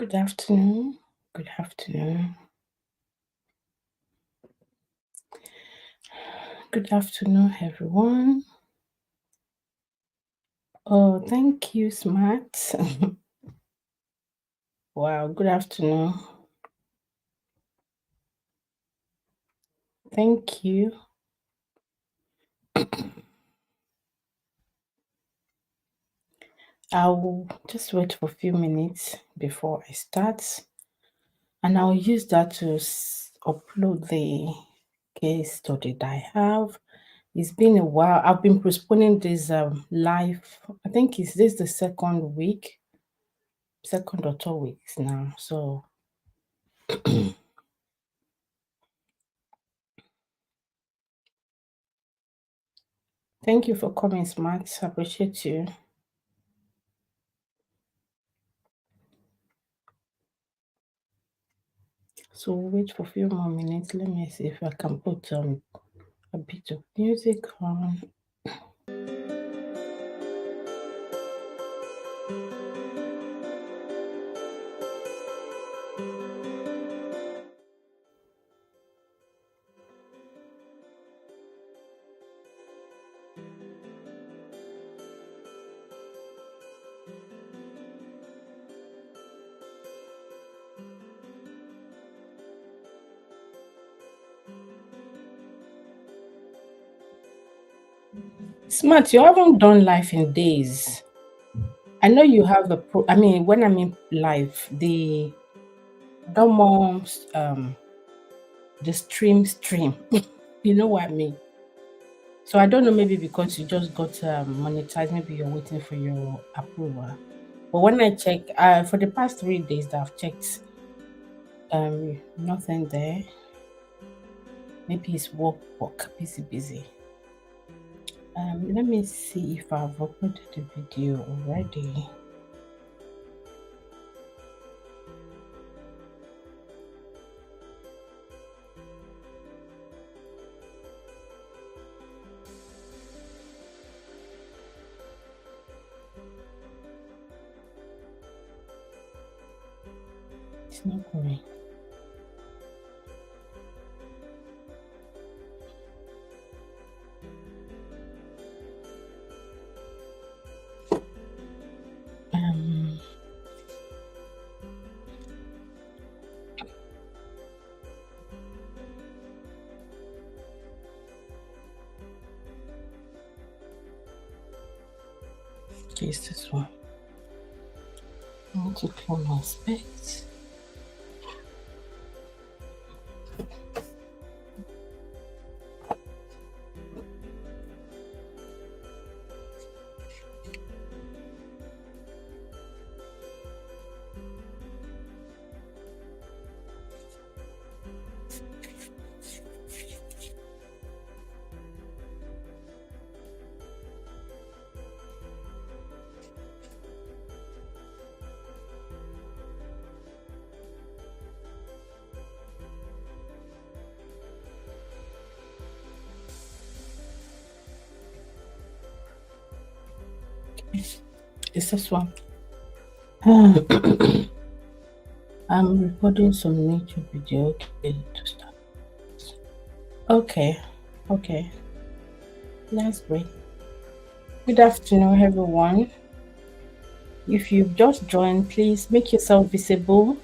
Good afternoon. Good afternoon. Good afternoon, everyone. Oh, thank you, Smart. Wow, good afternoon. Thank you. I'll just wait for a few minutes before I start, and I'll use that to upload the case study that I have. It's been a while. I've been postponing this live. I think it's this the second week, second or 2 weeks now. So thank you for coming, Smart. I appreciate you. So we'll wait for a few more minutes. Let me see if I can put a bit of music on. Smart, you haven't done live in days. I know you have I mean, when I'm in live, the normal the stream. You know what I mean? So I don't know, maybe because you just got monetized, maybe you're waiting for your approval. But when I check, for the past 3 days that I've checked, nothing there. Maybe it's work, busy. Let me see if I've uploaded the video already. It's not going. Um, okay, it's this one. I need to clear my specs. It's this one. I'm recording some nature video. Okay, to start. Okay. Let's break. Good afternoon, everyone. If you've just joined, please make yourself visible.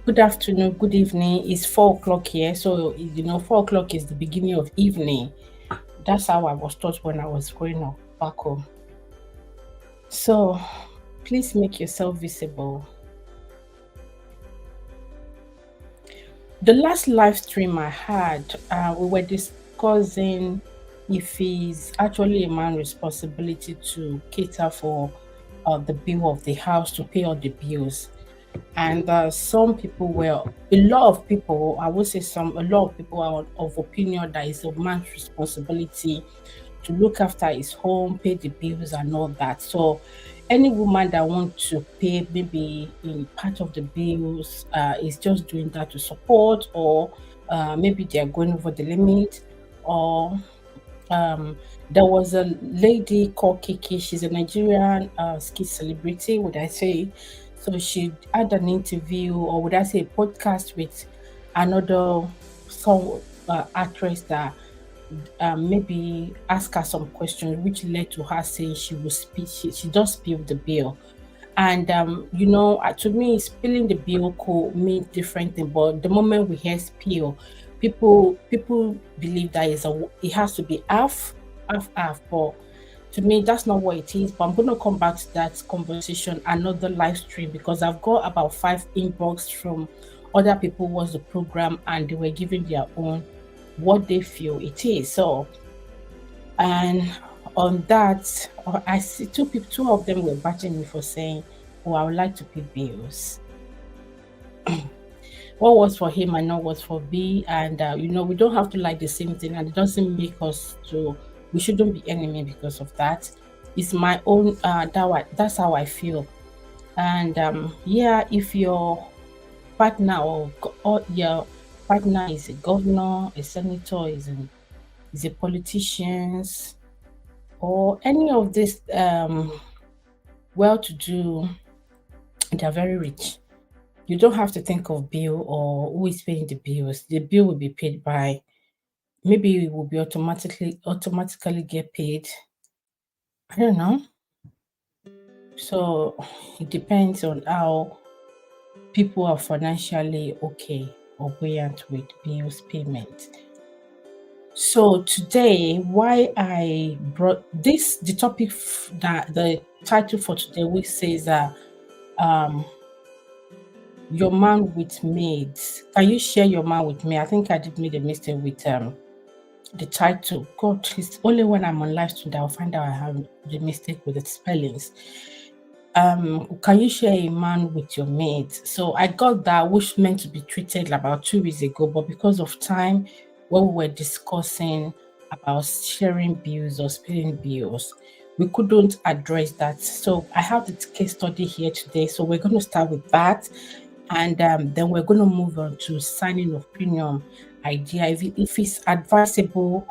Good afternoon, good evening. It's 4 o'clock here, so 4 o'clock is the beginning of evening. That's how I was taught when I was growing up back home. So please make yourself visible. The last live stream I had, we were discussing if it's actually a man's responsibility to cater for the bill of the house, to pay all the bills. And some people were, a lot of people, I would say a lot of people are of opinion that it's a man's responsibility to look after his home, pay the bills and all that. So any woman that wants to pay maybe in part of the bills is just doing that to support, or maybe they're going over the limit, or there was a lady called Kiki. She's a Nigerian ski celebrity, would I say? So she had an interview, or would I say, a podcast with another song actress that maybe ask her some questions, which led to her saying she will speak. She just spilled the bill, and to me, spilling the bill could mean different thing. But the moment we hear spill, people believe that it has to be half. But to me, that's not what it is. But I'm gonna come back to that conversation another live stream, because I've got about 5 inbox from other people who watch the program, and they were giving their own what they feel it is. So, and on that, I see two people. Two of them were batching me for saying, "Oh, I would like to pay bills." What was for him and not what's for B, and we don't have to like the same thing, and it doesn't make us to. We shouldn't be enemy because of that. It's my own. That's how I feel. And yeah, if your partner or your partner is a governor, a senator, is a politician, or any of this well-to-do, they're very rich. You don't have to think of bill or who is paying the bills. The bill will be paid by, maybe it will be automatically get paid. I don't know. So it depends on how people are financially okay or buoyant with bills payment. So today, why I brought this, the topic that the title for today, which says that um your man with maids. Can you share your man with me? I think I did make a mistake with the title. God, it's only when I'm on live stream that I'll find out I have the mistake with the spellings. Can you share a man with your maid? So I got that, which meant to be treated about 2 weeks ago, but because of time, when we were discussing about sharing bills or splitting bills, we couldn't address that. So I have the case study here today. So we're going to start with that, and then we're going to move on to signing of premium idea. If it's advisable,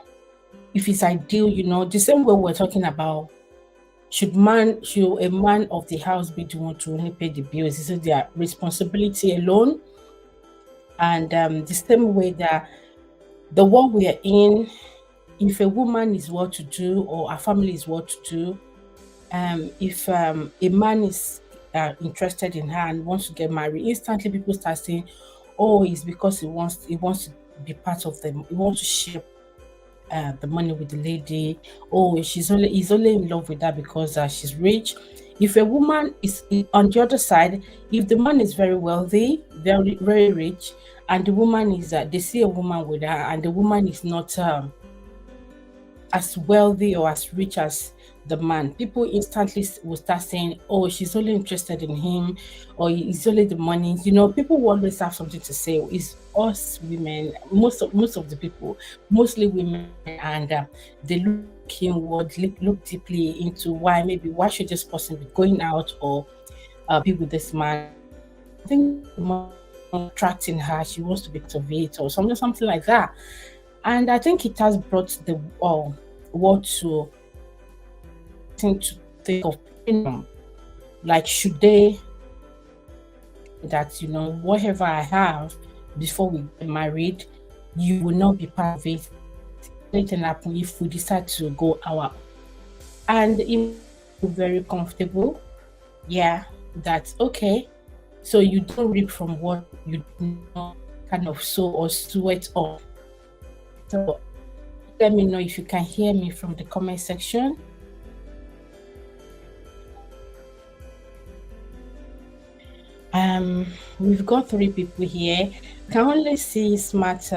if it's ideal, the same way we're talking about, should a man of the house be the one to only pay the bills? Is it their responsibility alone? And the same way that the world we are in, if a woman is well to do or a family is well to do, if a man is interested in her and wants to get married, instantly people start saying, "Oh, it's because he wants to be part of them. He wants to share the money with the lady. Oh, he's only in love with her because she's rich." If a woman is on the other side, if the man is very wealthy, very very rich, and the woman is they see a woman with her, and the woman is not as wealthy or as rich as the man, people instantly will start saying, "Oh, she's only interested in him, or it's only the money." People will always have something to say. It's us women, most of the people, mostly women, and they look inward, look deeply into why should this person be going out or be with this man. I think the money attracting her, she wants to be part of it or something like that. And I think it has brought the world to think of premium. Like, should they that whatever I have before we get married, you will not be part of it. Anything happen if we decide to go our, and it very comfortable. Yeah, that's okay. So you don't reap from what you did not kind of sow or sweat on. So let me know if you can hear me from the comment section. We've got 3 people here. I can only see smart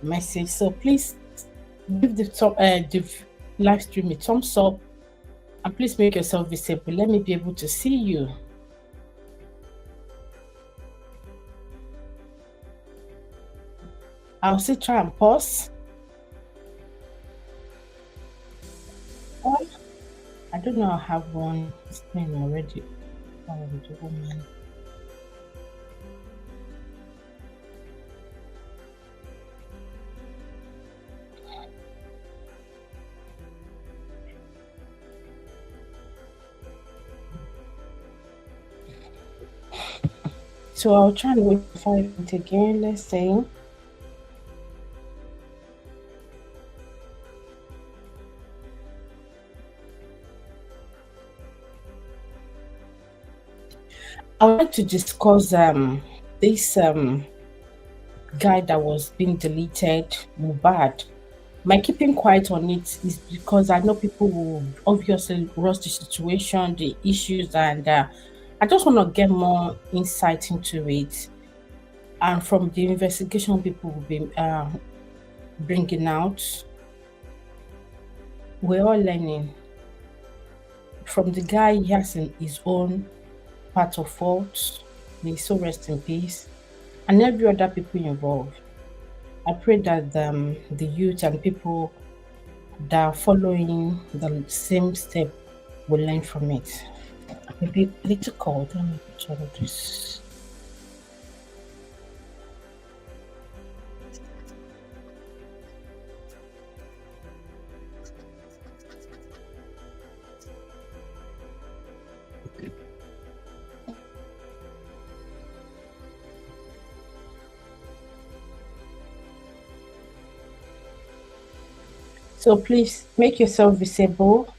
message. So please give the live stream a thumbs up, and please make yourself visible. Let me be able to see you. I'll still try and pause. I don't know. I have one screen already. The woman. So I'll try and wait for 5 minutes again. Let's say I would like to discuss this guy that was being deleted, Mubad. My keeping quiet on it is because I know people will obviously rush the situation, the issues, and I just want to get more insight into it. And from the investigation people will be bringing out, we're all learning. From the guy, he has his own part of fault. May so rest in peace. And every other people involved. I pray that the youth and people that are following the same step will learn from it. Maybe a little cold. Let me try this. So please make yourself visible.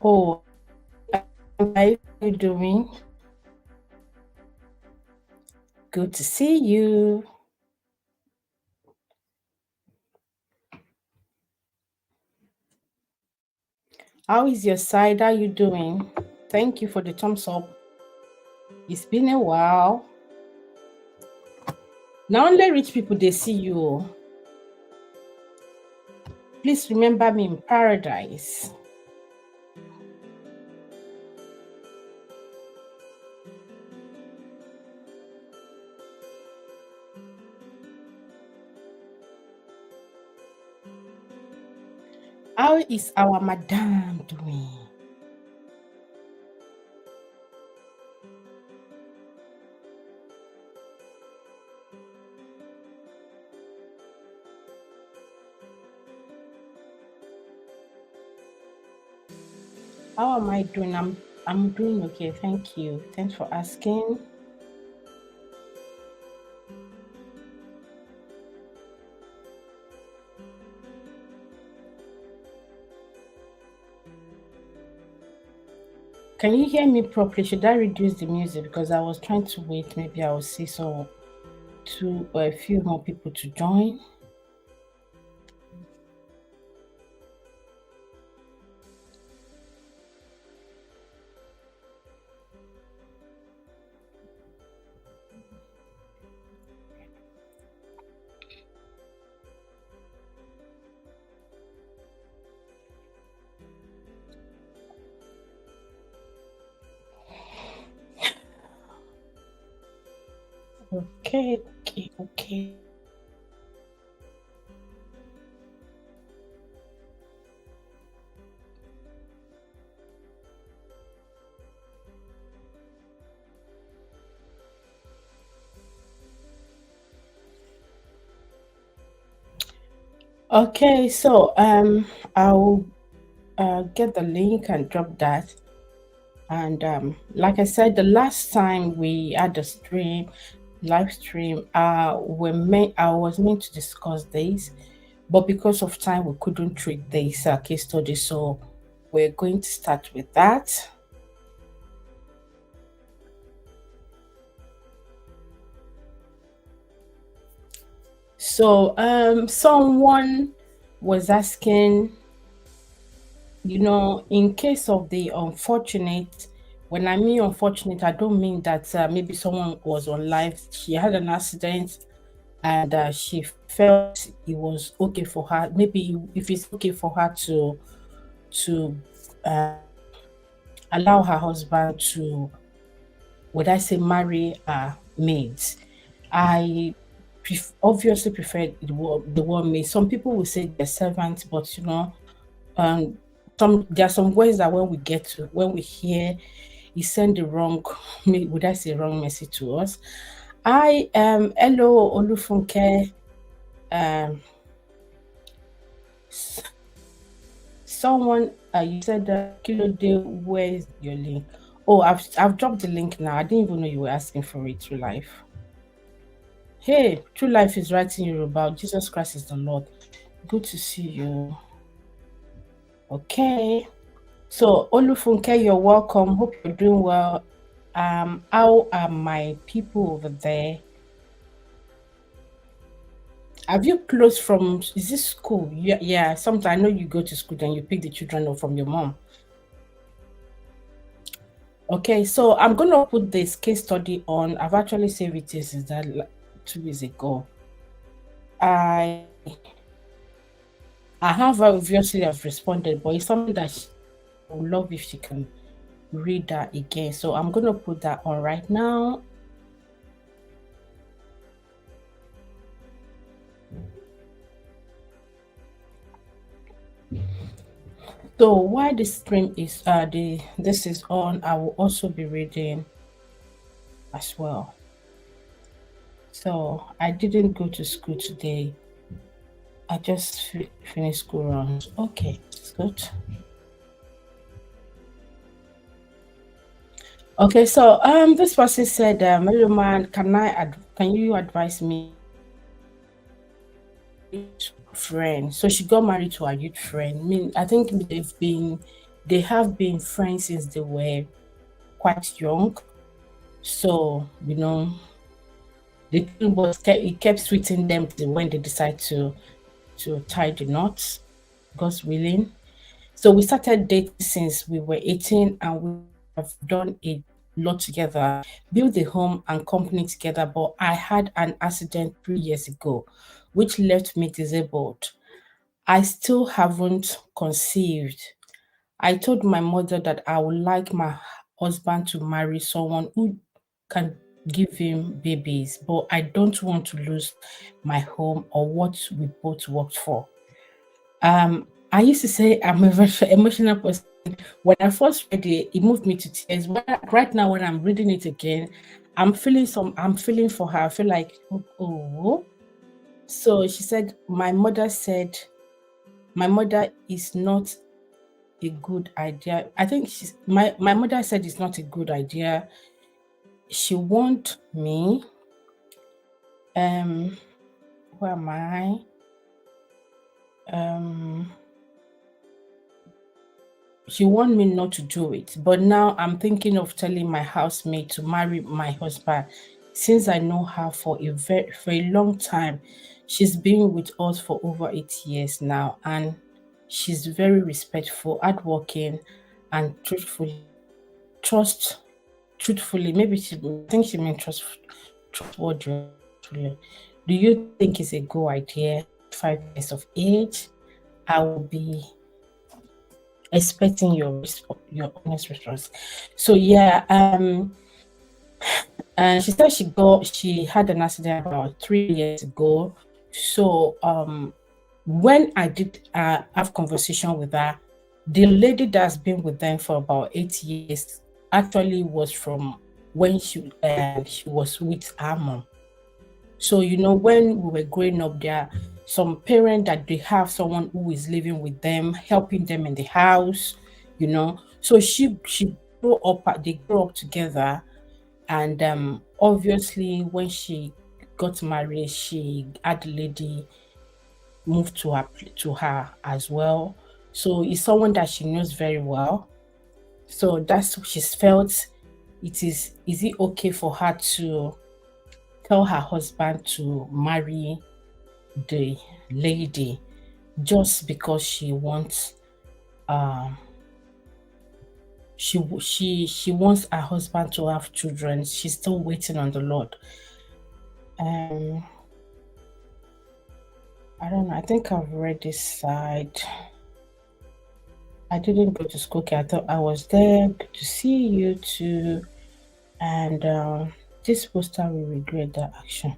Oh, how are you doing? Good to see you. How is your side? How are you doing? Thank you for the thumbs up. It's been a while. Now only rich people they see you. Oh. Please remember me in paradise. How is our madam doing? How am I doing? I'm doing okay. Thank you. Thanks for asking. Can you hear me properly? Should I reduce the music because I was trying to wait? Maybe I will see so two or a few more people to join. Okay, okay, okay. Okay, so I'll get the link and drop that. And like I said, the last time we had a live stream, I was meant to discuss this, but because of time, we couldn't treat this case study. So we're going to start with that. So someone was asking, in case of the unfortunate, when I mean unfortunate, I don't mean that maybe someone was on live, she had an accident and she felt it was okay for her. Maybe if it's okay for her to uh, allow her husband to, would I say, marry a maid. I obviously prefer the word maid. Some people will say they're servants, but um, there are some words that when we hear, it send the wrong, would I say, wrong message to us. I hello Olufunke. Um, someone You said Kilo Day, where's your link? Oh, I've dropped the link now. I didn't even know you were asking for it. True Life. Hey, True Life is writing you about Jesus Christ is the Lord. Good to see you. Okay. So Olufunke, you're welcome. Hope you're doing well. How are my people over there? Have you closed from? Is this school? Yeah, yeah. Sometimes I know you go to school, then you pick the children up from your mom. Okay, so I'm gonna put this case study on. I've actually saved it since that 2 years ago. I I have obviously have responded, but it's something that she would love if she can read that again. So I'm gonna put that on right now. So while the stream is this is on, I will also be reading as well. So I didn't go to school today. I just finished school runs. Okay, it's good. Okay, so this person said, "Hello man, can you advise me friend?" So she got married to her youth friend. I mean, I think they have been friends since they were quite young. So the thing was it kept sweetening them till when they decide to tie the knots. God's willing. So we started dating since we were 18 and we have done a lot together, built a home and company together. But I had an accident 3 years ago, which left me disabled. I still haven't conceived. I told my mother that I would like my husband to marry someone who can give him babies, but I don't want to lose my home or what we both worked for. I used to say I'm a very emotional person. When I first read it, it moved me to tears. Right now, when I'm reading it again, I'm feeling for her. I feel like, oh. So she said, my mother is not a good idea. I think my mother said it's not a good idea. She want me. Um, who am I? Um, she want me not to do it, but now I'm thinking of telling my housemate to marry my husband since I know her for a long time. She's been with us for over 8 years now, and she's very respectful, hardworking, and trust truthfully. Maybe I think she meant trustworthy. Truly. Do you think it's a good idea? 5 years of age, I will be expecting your honest response. So yeah, and she said she had an accident about 3 years ago. So when I did have conversation with her, the lady that's been with them for about 8 years actually was from when she was with her mom. So, when we were growing up, there are some parents that they have someone who is living with them, helping them in the house. So she they grew up together, and obviously when she got married, she had the lady moved to her as well. So it's someone that she knows very well. So that's what she's felt. Is it okay for her to tell her husband to marry the lady just because um she wants her husband to have children. She's still waiting on the Lord. um I don't know, I think I've read this side. I didn't go to school. Okay, I thought I was there. Good to see you too. And this poster will regret that action.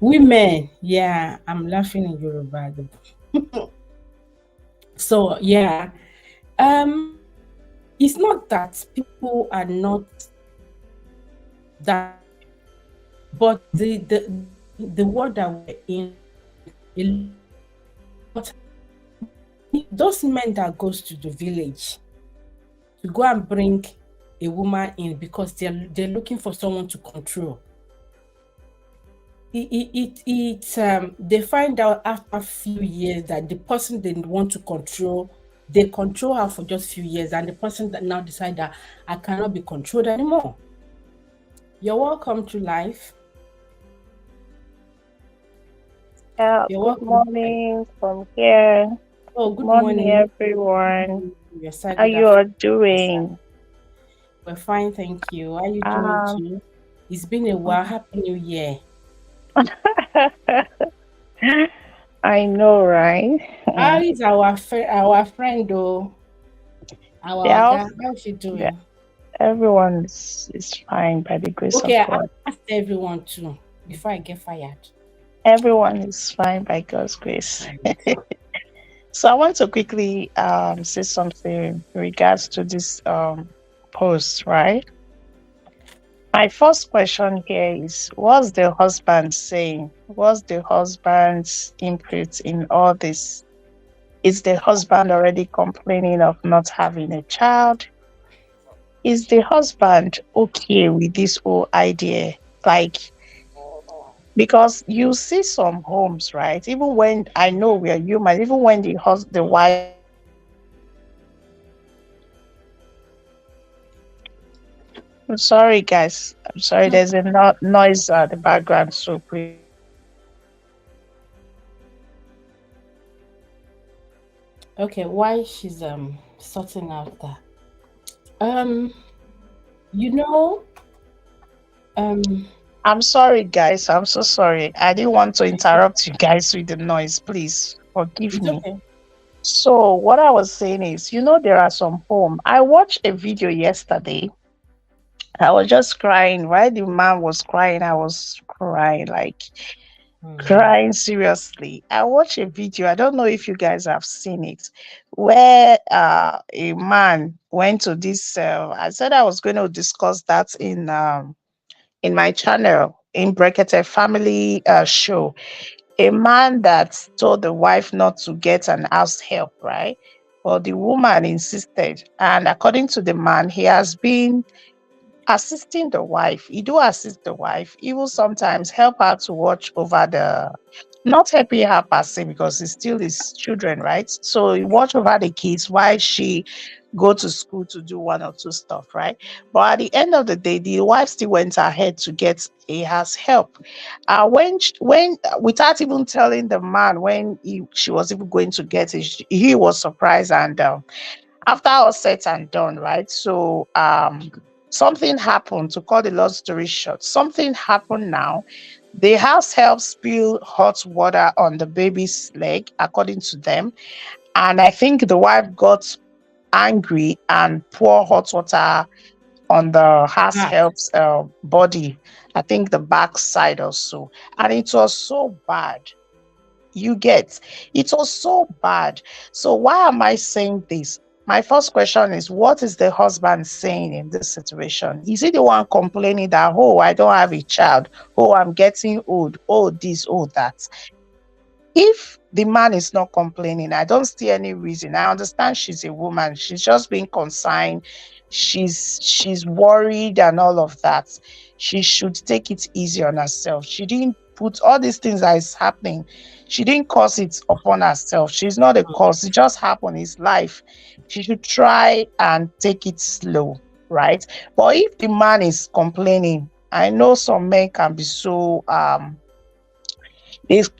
Women, yeah, I'm laughing in Yoruba. So yeah, um, it's not that people are not that, but the world that we're in, a lot Those men that goes to the village to go and bring a woman in because they're looking for someone to control. They find out after a few years that the person they want to control, they control her for just few years, and the person that now decide that I cannot be controlled anymore. You're welcome to life. Yeah, You're good welcome to life. morning from here. Oh, Good good morning, morning. everyone. Your side, How good you are afternoon. Your side. doing? We're fine, thank you. How you doing Um, too? It's been a while. Happy New Year. I know, right? How is our friend though? Our Yeah, Oga, how's she doing? everyone is fine by the grace Okay, of I God. asked everyone too before I get fired. Everyone is fine by God's grace. Right. So I want to quickly say something in regards to this post, right? My first question here is, what's the husband saying? What's the husband's input in all this? Is the husband already complaining of not having a child? Is the husband okay with this whole idea? Like, because you see some homes, right? Even when I know we are human, even when the wife is I'm sorry, guys. I'm sorry. No. There's a noise at the background, so please Okay, why she's sorting out that. Um, you know, um, I'm sorry, guys. I'm so sorry. I didn't want to interrupt you guys with the noise. Please forgive it's me. okay. So, what I was saying is, there are some home. I watched a video yesterday. I was just crying. While the man was crying, I was crying, like Hmm. crying seriously. I watched a video. I don't know if you guys have seen it, where a man went to this. I said I was going to discuss that in my channel in Bracketed Family show. A man that told the wife not to get an house help, right? Well, the woman insisted. And according to the man, he has been assisting the wife. He do assist the wife. He will sometimes help her to watch over not helping her per se because it's still his children, right? So he watch over the kids while she go to school to do one or two stuff, right? But at the end of the day, the wife still went ahead to get a house help. When without even telling the man when she was even going to get it, he was surprised and after all said and done, right? So something happened. To cut the long story short, something happened now. The house help spill hot water on the baby's leg, according to them. And I think the wife got angry and pour hot water on the house Back. help's body. I think the back side also. And it was so bad. You get it was so bad. So why am I saying this? My first question is, what is the husband saying in this situation? Is he the one complaining that, oh, I don't have a child, oh, I'm getting old, oh, this, oh, that? If the man is not complaining, I don't see any reason. I understand she's a woman, she's just being concerned, she's worried and all of that. She should take it easy on herself. She didn't put all these things that is happening, she didn't cause it upon herself. She's not a cause, it just happened, it's life. She should try and take it slow, right? But if the man is complaining, I know some men can be so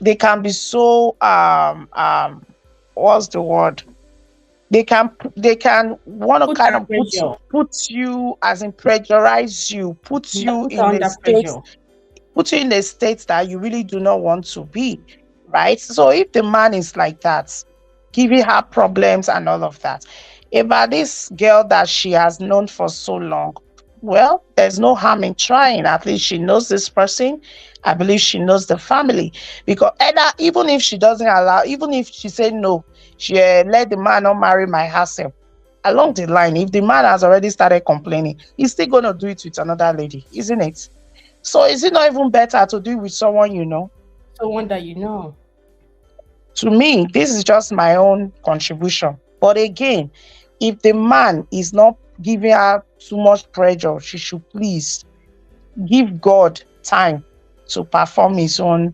they can be so what's the word, they can want to Put kind her of pressure. put you, as in pressurize you, Yeah, put her under pressure. put you in a state that you really do not want to be, right? So if the man is like that, giving her problems and all of that, about this girl that she has known for so long, well, there's no harm in trying. At least she knows this person. I believe she knows the family. Because either, even if she doesn't allow, even if she said no, she let the man not marry my herself. Along the line, if the man has already started complaining, he's still going to do it with another lady, isn't it? So is it not even better to do it with someone you know? Someone that you know. To me, this is just my own contribution. But again, if the man is not giving her too much pressure, she should please give God time to perform his own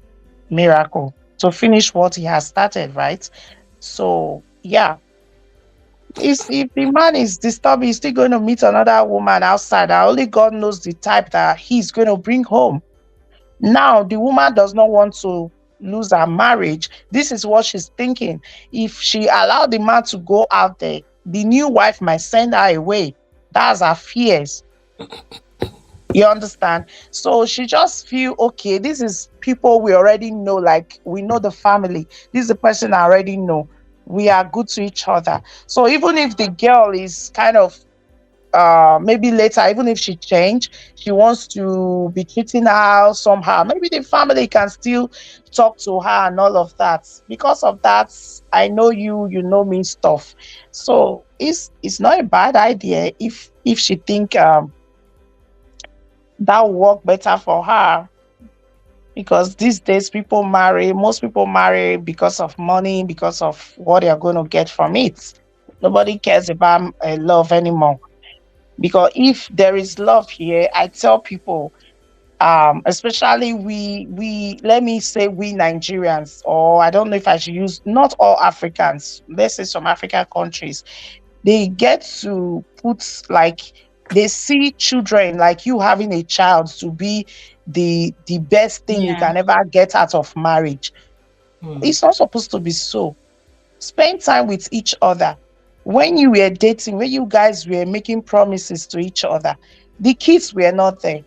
miracle, to finish what he has started, right? So, yeah, if the man is disturbed, he's still going to meet another woman outside. And only God knows the type that he's going to bring home. Now, the woman does not want to lose her marriage. This is what she's thinking. If she allowed the man to go out there, the new wife might send her away. That's her fears. You understand? So she just feel okay. This is people we already know, like we know the family. This is the person I already know. We are good to each other. So even if the girl is kind of maybe later, even if she changed, she wants to be treating her somehow, maybe the family can still talk to her and all of that. Because of that, I know you, you know me stuff. So it's not a bad idea if she think that will work better for her, because these days people marry, most people marry because of money, because of what they're going to get from it. Nobody cares about love anymore. Because if there is love here, I tell people, especially we let me say we Nigerians, or I don't know if I should use, not all Africans, let's say some African countries, they get to put, like, they see children, like you having a child, to be the best thing you Yeah. can ever get out of marriage. Hmm. It's not supposed to be so. Spend time with each other. When you were dating, when you guys were making promises to each other, the kids were not there.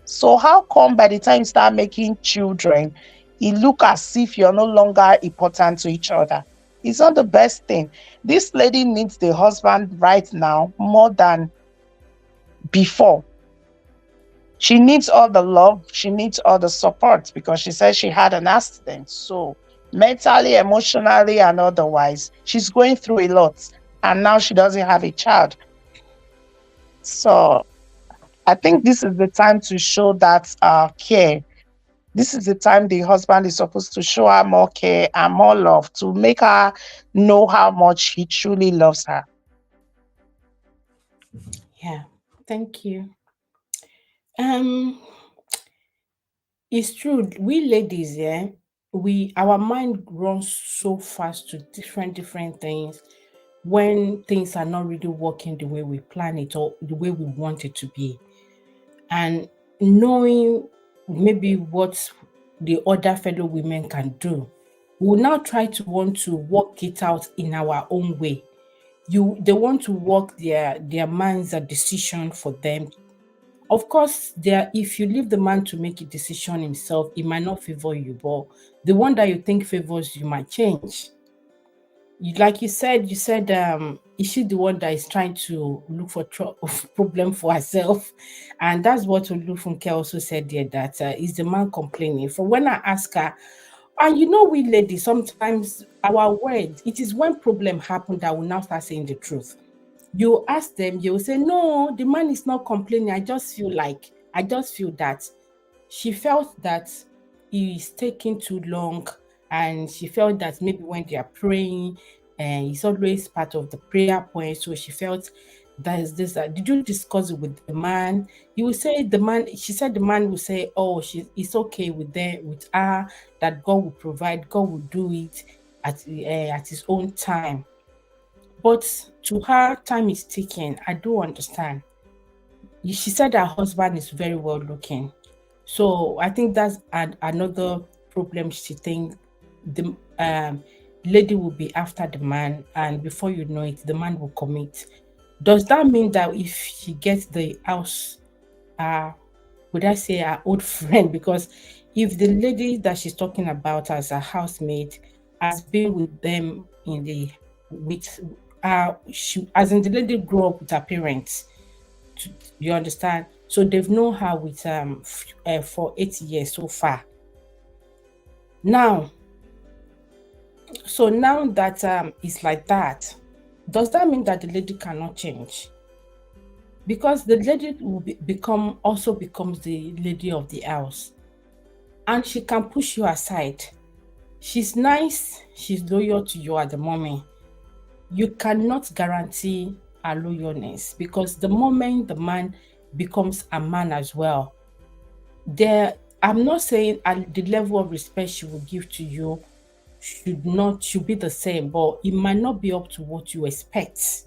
So how come by the time you start making children, it look as if you're no longer important to each other? It's not the best thing. This lady needs the husband right now more than before. She needs all the love, she needs all the support, because she said she had an accident. So mentally, emotionally, and otherwise, she's going through a lot. And now she doesn't have a child. So I think this is the time to show that care. This is the time the husband is supposed to show her more care and more love, to make her know how much he truly loves her. Yeah. Thank you. Um, it's true. We ladies, yeah, we our mind runs so fast to different things when things are not really working the way we plan it or the way we want it to be. And knowing maybe what the other fellow women can do, we will now try to want to work it out in our own way. They want to work their man's decision for them. Of course, there if you leave the man to make a decision himself, it might not favor you, but the one that you think favors you might change. Like you said, is she the one that is trying to look for problem for herself? And that's what Olufunke also said there, that is the man complaining. For when I ask her, and you know, we ladies, sometimes our words, it is when problem happen that we now start saying the truth. You ask them, you will say, no, the man is not complaining. I just feel that she felt that it is taking too long, and she felt that maybe when they are praying, and it's always part of the prayer point. So she felt that is this. Did you discuss it with the man? You will say the man. She said the man will say, "Oh, it's okay with them, with her, that God will provide. God will do it at His own time." But to her, time is ticking. I do understand. She said her husband is very well looking. So I think that's another problem. She think the lady will be after the man, and before you know it, the man will commit. Does that mean that if she gets the house, uh, would I say her old friend? Because if the lady that she's talking about as a housemaid has been with them in the with as in the lady grew up with her parents, you understand? So they've known her with for 8 years so far. Now, so now that it's like that, does that mean that the lady cannot change? Because the lady will become also becomes the lady of the house, and she can push you aside. She's nice, she's loyal to you at the moment. You cannot guarantee her loyalness because the moment the man becomes a man as well, there I'm not saying the level of respect she will give to you should be the same, but it might not be up to what you expect.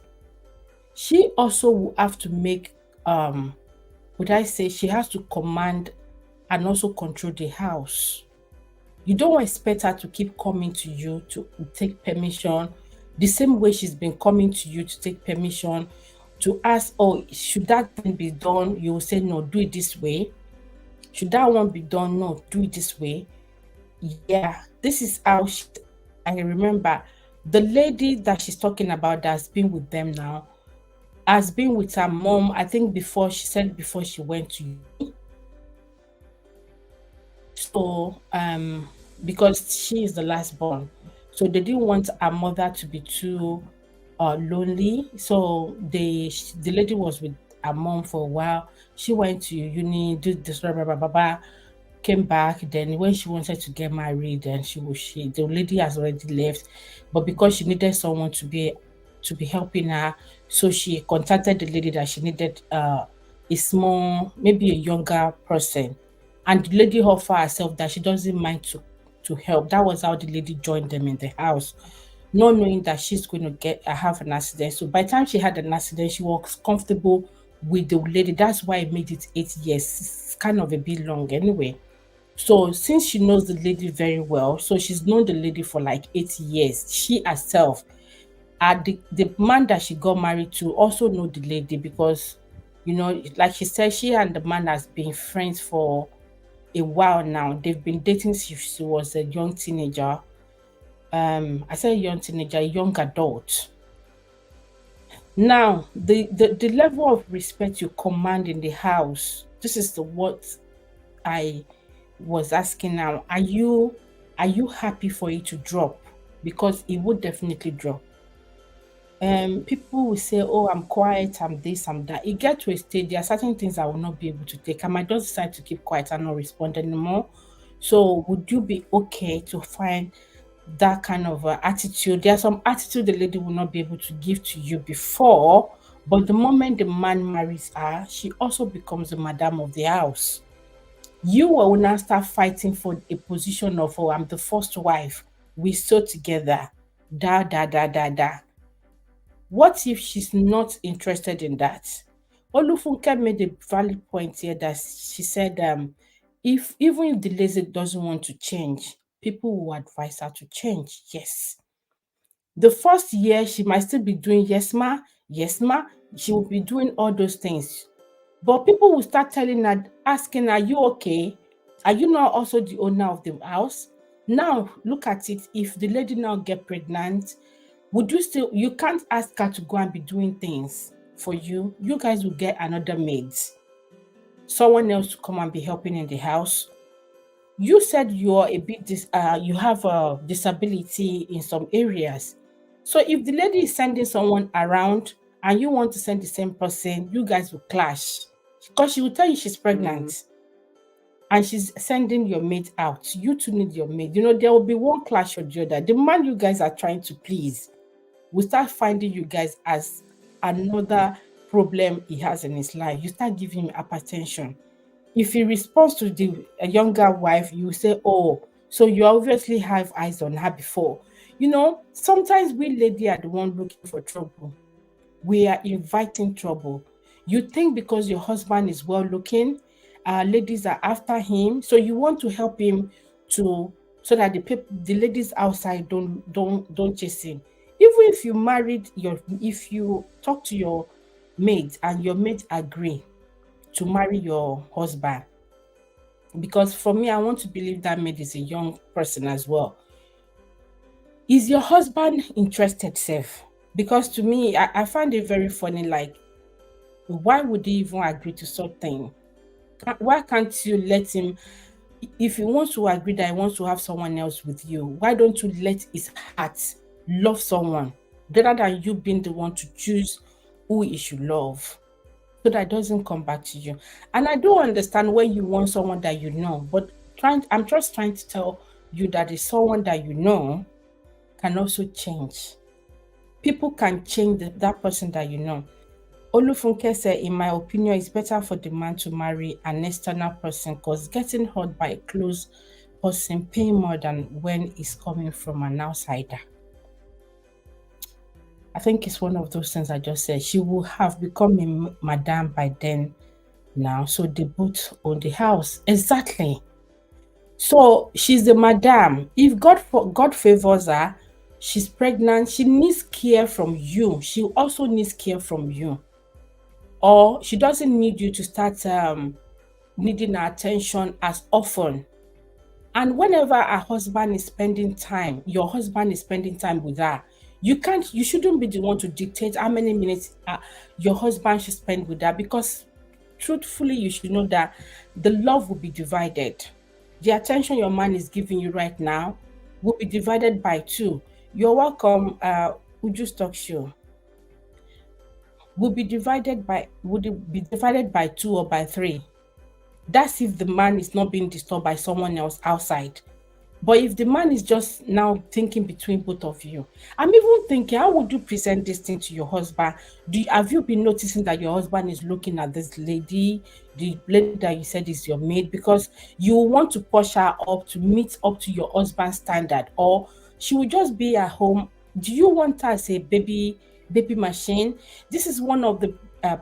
She also will have to make would I say she has to command and also control the house. You don't expect her to keep coming to you to take permission the same way she's been coming to you to take permission to ask, oh, should that thing be done? You will say, no, do it this way. Should that one be done? No, do it this way. Yeah, this is how I remember the lady that she's talking about that's been with them now has been with her mom. I think before she said before she went to so because she is the last born, so they didn't want her mother to be too lonely. So the lady was with her mom for a while. She went to uni, did this, blah, blah, blah, blah, blah, came back. Then when she wanted to get married, and she the lady has already left, but because she needed someone to be helping her, so she contacted the lady that she needed a small, maybe a younger person, and the lady offered herself that she doesn't mind to help. That was how the lady joined them in the house, not knowing that she's going to have an accident. So by the time she had an accident, she was comfortable with the lady. That's why it made it 8 years. It's kind of a bit long anyway. So since she knows the lady very well, so she's known the lady for like 8 years. She herself, the man that she got married to also know the lady because, like she said, she and the man has been friends for a while now. They've been dating since she was a young teenager. I say young teenager, young adult. Now, the level of respect you command in the house, this is the what I was asking now. Are you happy for it to drop? Because it would definitely drop. People will say, oh, I'm quiet, I'm this, I'm that. It get to a stage, there are certain things I will not be able to take. I might just decide to keep quiet and not respond anymore. So would you be okay to find that kind of attitude? There's some attitude the lady will not be able to give to you before, but the moment the man marries her, she also becomes the madam of the house. You will now start fighting for a position of, oh, I'm the first wife. We sew together. Da da da da da. What if she's not interested in that? Olufunke made a valid point here that she said, if even if the lady doesn't want to change, people will advise her to change. Yes. The first year, she might still be doing yes, ma, yes, ma. She will be doing all those things. But people will start telling her, asking, are you okay? Are you not also the owner of the house? Now, look at it. If the lady now get pregnant, would you still, you can't ask her to go and be doing things for you. You guys will get another maid, someone else to come and be helping in the house. You said you're a bit you have a disability in some areas. So if the lady is sending someone around and you want to send the same person, you guys will clash because she will tell you she's pregnant and she's sending your mate out. You two need your mate. There will be one clash or the other. The man you guys are trying to please will start finding you guys as another problem he has in his life. You start giving him hypertension. If he responds to the a younger wife, you say, oh, so you obviously have eyes on her before. Sometimes we lady are the one looking for trouble. We are inviting trouble. You think because your husband is well looking, ladies are after him, so you want to help him to so that the ladies outside don't chase him. Even if if you talk to your maid and your maid agree to marry your husband, because for me, I want to believe that maid is a young person as well. Is your husband interested, Seth? Because to me, I find it very funny. Like, why would he even agree to something? Why can't you let him? If he wants to agree that he wants to have someone else with you, why don't you let his heart love someone rather than you being the one to choose who he should love? So that doesn't come back to you. And I don't understand when you want someone that you know, but I'm just trying to tell you that is someone that you know can also change. People can change that person that you know. Olufunke said, in my opinion, it's better for the man to marry an external person because getting hurt by a close person pay more than when it's coming from an outsider. I think it's one of those things I just said. She will have become a madam by then now. So they both own the house. Exactly. So she's the madam. If God favors her, she's pregnant, she needs care from you. She also needs care from you. Or she doesn't need you to start needing her attention as often. And whenever her husband is spending time, your husband is spending time with her, you shouldn't be the one to dictate how many minutes your husband should spend with her, because truthfully, you should know that the love will be divided. The attention your man is giving you right now will be divided by two. You're welcome, Uju's talk show. Would it be divided by two or by three? That's if the man is not being disturbed by someone else outside. But if the man is just now thinking between both of you, I'm even thinking, how would you present this thing to your husband? Have you been noticing that your husband is looking at this lady, the lady that you said is your maid, because you want to push her up to meet up to your husband's standard, or she will just be at home? Do you want her as a baby machine? This is one of the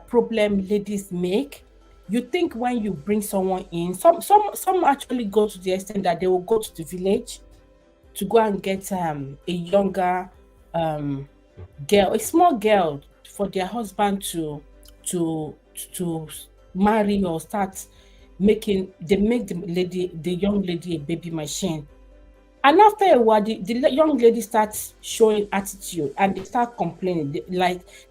problem ladies make. You think when you bring someone in, some actually go to the extent that they will go to the village to go and get a younger um girl, a small girl, for their husband to to marry, or start making, they make the young lady a baby machine. And after a while, the young lady starts showing attitude and they start complaining.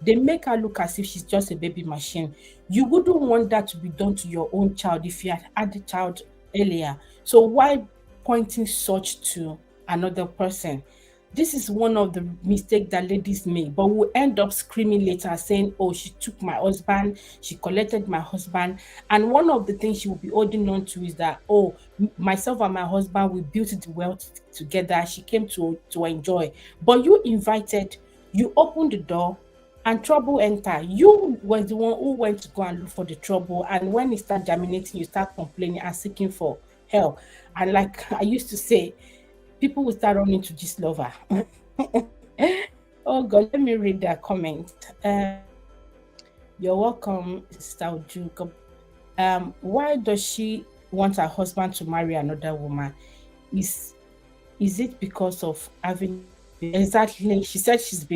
They make her look as if she's just a baby machine. You wouldn't want that to be done to your own child if you had the child earlier. So why pointing such to another person? This is one of the mistakes that ladies make, but will end up screaming later saying, oh, she took my husband, she collected my husband. And one of the things she will be holding on to is that, oh, myself and my husband, we built the wealth together. She came to enjoy. But you opened the door and trouble enter. You were the one who went to go and look for the trouble. And when it start germinating, you start complaining and seeking for help. And like I used to say, people will start running to this lover. Oh God, let me read their comment. You're welcome, Sister Uju. Why does she want her husband to marry another woman? Is is it because of having, exactly? She said she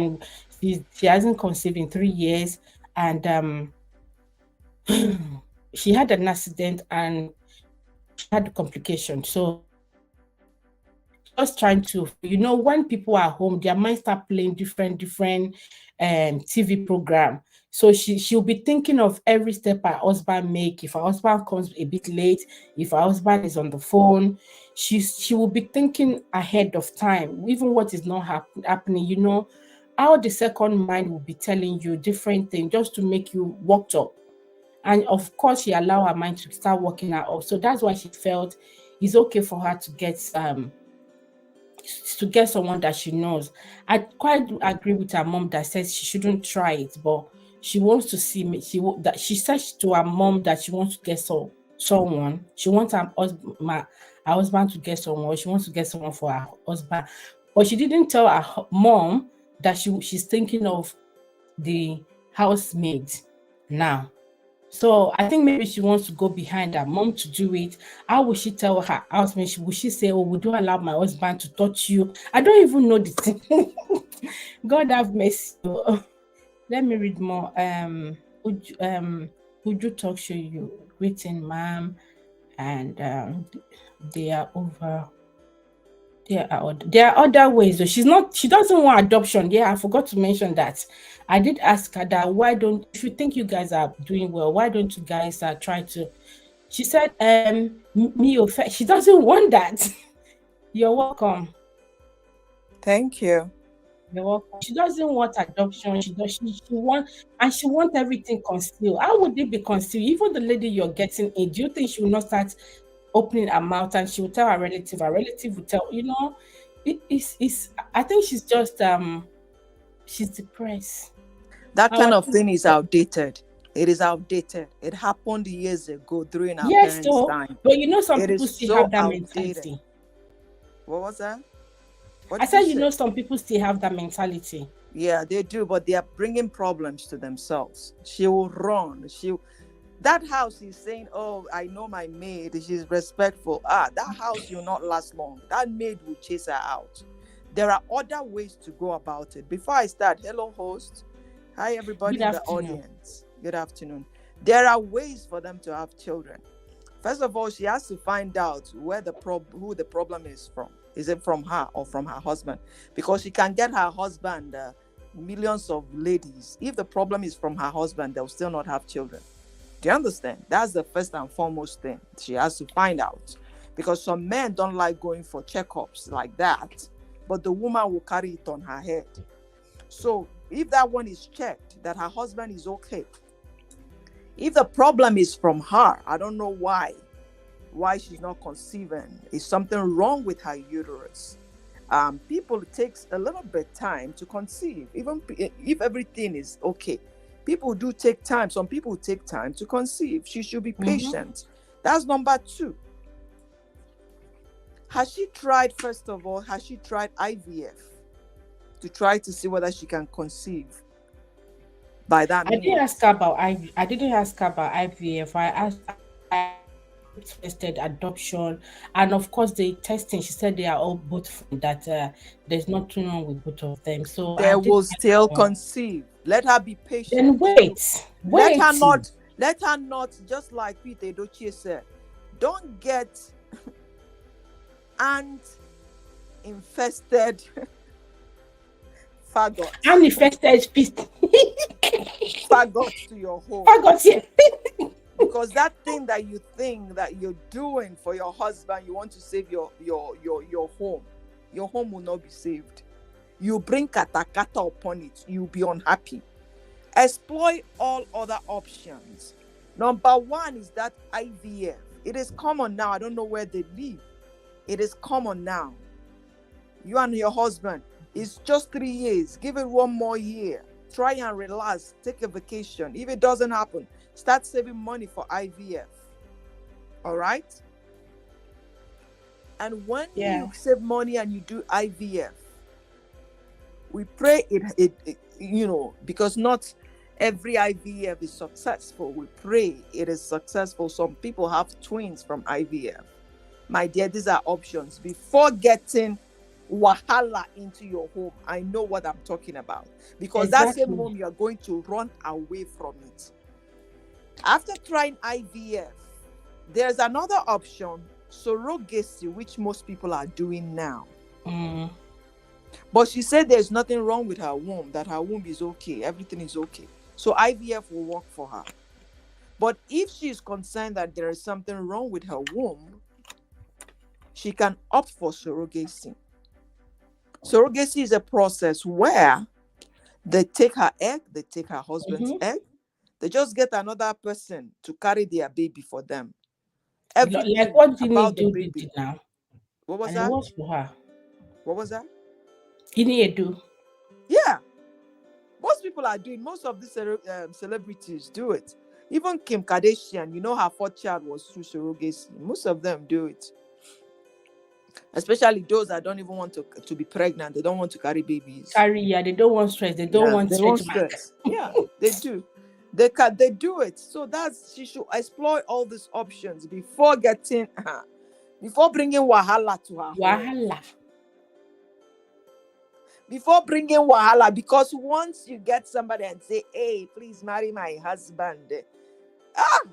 hasn't conceived in 3 years, and she had an accident and she had a complication. So just trying to, when people are home, their minds start playing different TV program. So she'll be thinking of every step her husband make. If her husband comes a bit late, if her husband is on the phone, she will be thinking ahead of time, even what is not happening. How the second mind will be telling you different things just to make you worked up. And of course, she allowed her mind to start working her up. So that's why she felt it's okay for her to get someone that she knows. I quite agree with her mom that says she shouldn't try it, but she wants to see me. That she says to her mom that she wants to get someone. She wants her husband to get someone. Or she wants to get someone for her husband, but she didn't tell her mom that she's thinking of the housemaid now. So I think maybe she wants to go behind her mom to do it. How will she tell her husband? Will she say, "Oh, we don't allow my husband to touch you"? I don't even know the thing. God have mercy. Let me read more. Would you talk to you? Greeting, ma'am, and they are over. There are other ways. Though she doesn't want adoption. Yeah, I forgot to mention that. I did ask her that, why don't, if you think you guys are doing well, why don't you guys try to? She said, she doesn't want that. You're welcome. Thank you. You're welcome. She doesn't want adoption. She wants everything concealed. How would it be concealed? Even the lady you're getting in, do you think she will not start opening her mouth, and she will tell her relative. Her relative will tell, it's I think she's just she's depressed. That Our kind of thing is outdated. It is outdated. It happened years ago during our yes, parents' though, time. but some It is people still so have that outdated. mentality. What was that? What I did you said, say? some people still have that mentality. Yeah, they do, but they are bringing problems to themselves. She will run. That house is saying, "Oh, I know my maid. She's respectful." That house will not last long. That maid will chase her out. There are other ways to go about it. Before I start, hello, host. Hi, everybody Good in the afternoon. audience. Good afternoon. There are ways for them to have children. First of all, she has to find out who the problem is from. Is it from her or from her husband? Because she can get her husband millions of ladies. If the problem is from her husband, they'll still not have children. Do you understand? That's the first and foremost thing she has to find out. Because some men don't like going for checkups like that, but the woman will carry it on her head. So if that one is checked, that her husband is okay. If the problem is from her, I don't know why she's not conceiving. Is something wrong with her uterus? People, it takes a little bit time to conceive, even if everything is okay. People do take time. Some people take time to conceive. She should be patient. That's number 2. First of all, has she tried IVF to try to see whether she can conceive by that means? I didn't ask her about IVF. I tested adoption, and of course the testing. She said they are all both fine, that there's nothing wrong with both of them. So They I did will ask still her. conceive. Let her be Then patient. wait. Let her not, just like Peter Edochie said, don't get ant infested faggot. Uninfested piece. Faggot to your home. Faggot, yeah. Because that thing that you think that you're doing for your husband, you want to save your home. Your home will not be saved. You bring katakata upon it, you'll be unhappy. Exploit all other options. Number 1 is that IVF. It is common now. I don't know where they live. It is common now. You and your husband, it's just 3 years. Give it 1 more year. Try and relax. Take a vacation. If it doesn't happen, start saving money for IVF. All right? And when you save money and you do IVF, we pray it because not every IVF is successful. We pray it is successful. Some people have twins from IVF. My dear, these are options. Before getting wahala into your home, I know what I'm talking about. Because that same home, you're going to run away from it. After trying IVF, there's another option, surrogacy, which most people are doing now. But she said there's nothing wrong with her womb, that her womb is okay, everything is okay. So IVF will work for her. But if she's concerned that there is something wrong with her womb, she can opt for surrogacy. Surrogacy is a process where they take her egg, they take her husband's egg, they just get another person to carry their baby for them. Everything like what about the Did baby. now. What was and that? It was for her. What was that? Iniedu. Yeah. Most people are doing, most of these celebrities do it. Even Kim Kardashian, her 4th child was through surrogacy. Most of them do it. Especially those that don't even want to be pregnant. They don't want to carry babies. They don't want stress. They don't want stress. Yeah, they do. They do it. So she should explore all these options before bringing wahala to her home. Before bringing wahala, because once you get somebody and say, "Hey, please marry my husband,"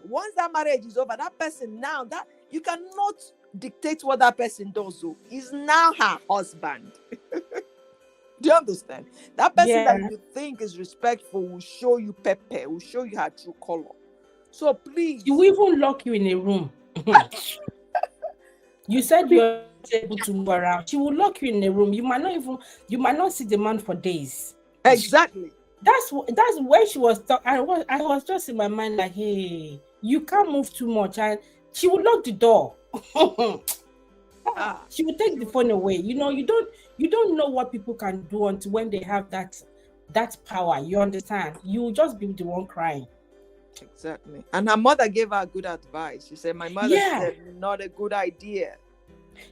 once that marriage is over, that person now, that you cannot dictate what that person does. So is now her husband. Do you understand? That person that you think is respectful will show you pepper, will show you her true color. So please. She will even lock you in a room. You said you're able to move around. She will lock you in a room. You might not see the man for days. Exactly. That's where she was talking. I was just in my mind like, hey, you can't move too much. And she will lock the door. Ah, She will take she the would. phone away. You don't know what people can do until when they have that power. You understand? You will just be the one crying. Exactly. And her mother gave her good advice. She said, my mother Yeah. said, not a good idea.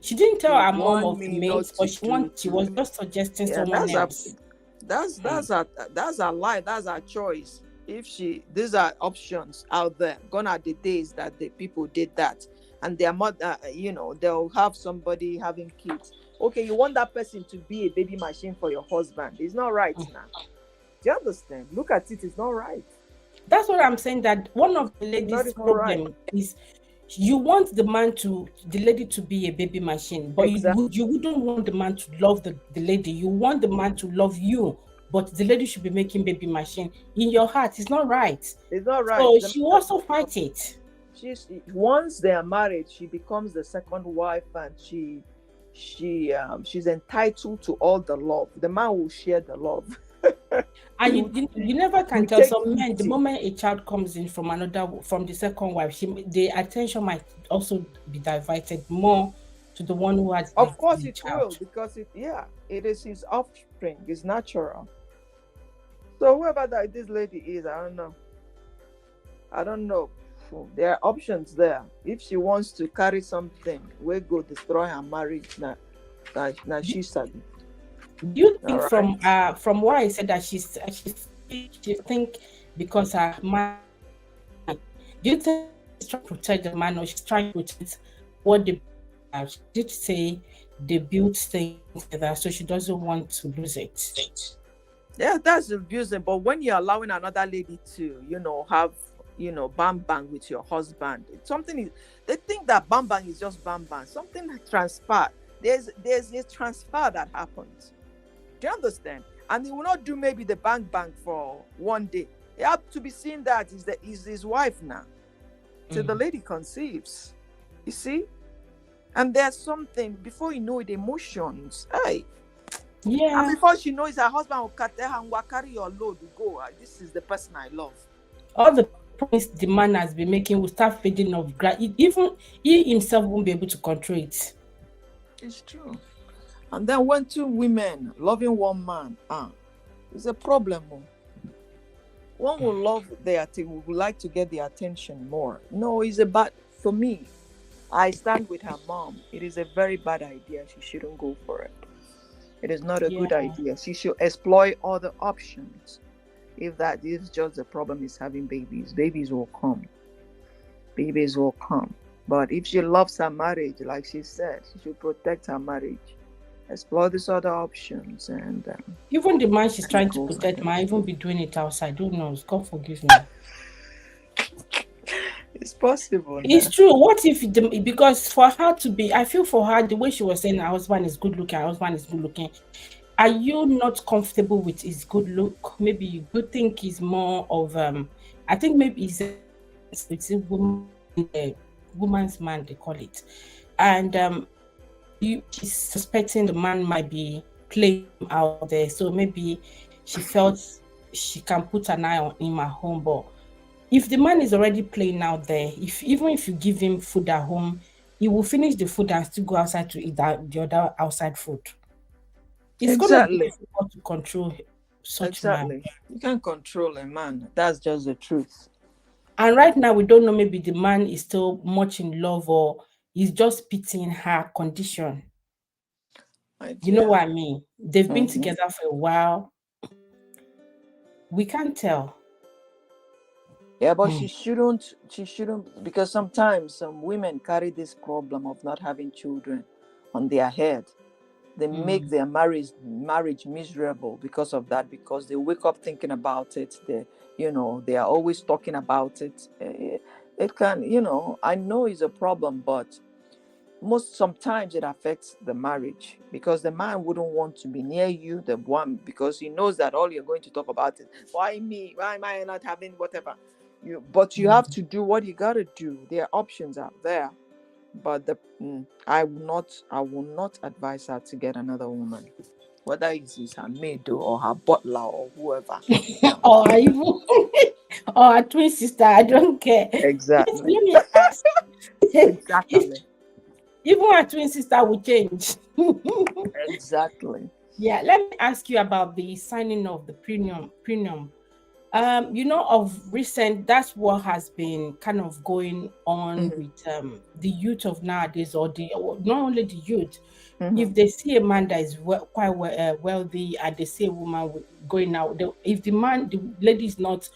She didn't tell She her mom warned of the me not mates, to but do she was to. just suggesting Yeah, someone else. Mm. that's a lie. That's a choice. If she, these are options out there. Gone are the days that the people did that, and their mother, they'll have somebody having kids. Okay, you want that person to be a baby machine for your husband? It's not right now. Do you understand? Look at it. It's not right. That's what I'm saying. That one of the It's not ladies' even right. problem is you want the lady to be a baby machine, but Exactly. you wouldn't want the man to love the lady. You want the man to love you, but the lady should be making baby machine in your heart. It's not right. It's not right. So she will also fight it. She's once they are married, she becomes the second wife, and she's entitled to all the love. The man will share the love. And he you, will, you you never he can will tell take some men the 50. moment a child comes in from the second wife, the attention might also be diverted more to the one who has Of course the it will, child. because it is his offspring. It's natural. So whoever that this lady is, I don't know. I don't know. There are options there. If she wants to carry something, we go destroy her marriage. Now Do, she's sabi. do you All think right. from what I said that she think because her man is making money, do you think she's trying to protect the man or she's trying to protect what they built together? She did say they built things together, so she doesn't want to lose it. Yeah, that's abusing. But when you're allowing another lady to, have, bam bang with your husband, something is, they think that bam bang is just bam bang. Something transpired. There's a transfer that happens. Do you understand? And he will not do maybe the bang bang for one day. You have to be seeing that is his wife now. Till the Mm. lady conceives. You see? And there's something before you know it, emotions. Hey. And Yeah. before she knows, her husband will cut her and will carry your load. Will go. This is the person I love. All the promise the man has been making will start fading off. Even he himself won't be able to control it. It's true. And then when two women loving one man, it's a problem. One will love their thing, would like to get the attention more. No, it's a bad, for me, I stand with her mom. It is a very bad idea. She shouldn't go for it. It is not a Yeah. good idea. She should exploit other options. If that is just the problem is having babies, babies will come. Babies will come. But if she loves her marriage, like she said, she should protect her marriage. Explore these other options Even the man she's and trying to go from protect there. might even be doing it outside. Who knows? God forgive me. It's possible It's now. true. What if because for her to be, I feel for her the way she was saying her husband is good looking, her husband is good looking. Are you not comfortable with his good look? Maybe you do think he's more of I think maybe it's a woman's man they call it, and she's suspecting the man might be playing him out there. So maybe she felt she can put an eye on him at home. But if the man is already playing out there, if even if you give him food at home, he will finish the food and still go outside to eat the other outside food. It's gonna be Exactly. difficult to control such man. Exactly. You can't control a man. That's just the truth. And right now we don't know maybe the man is still much in love or he's just pitying her condition. My You know dear. what I mean? They've been Mhm. together for a while. We can't tell. Yeah, but Hmm. she shouldn't, because sometimes some women carry this problem of not having children on their head. They make Hmm. their marriage miserable because of that, because they wake up thinking about it. They are always talking about it. It can, I know it's a problem, but sometimes it affects the marriage, because the man wouldn't want to be near you, the one, because he knows that all you're going to talk about is why me, why am I not having whatever. But you have Hmm. to do what you got to do. There are options out there. But I will not advise her to get another woman, whether it's her maid or her butler or whoever. Or even or a twin sister, I don't care. Let Exactly. me ask if Exactly. Even our twin sister will change. Exactly. Yeah, let me ask you about the signing of the premium. Of recent, that's what has been kind of going on Mm-hmm. with the youth of nowadays, or not only the youth. Mm-hmm. If they see a man that is wealthy, and they see a woman going out, if the lady is not,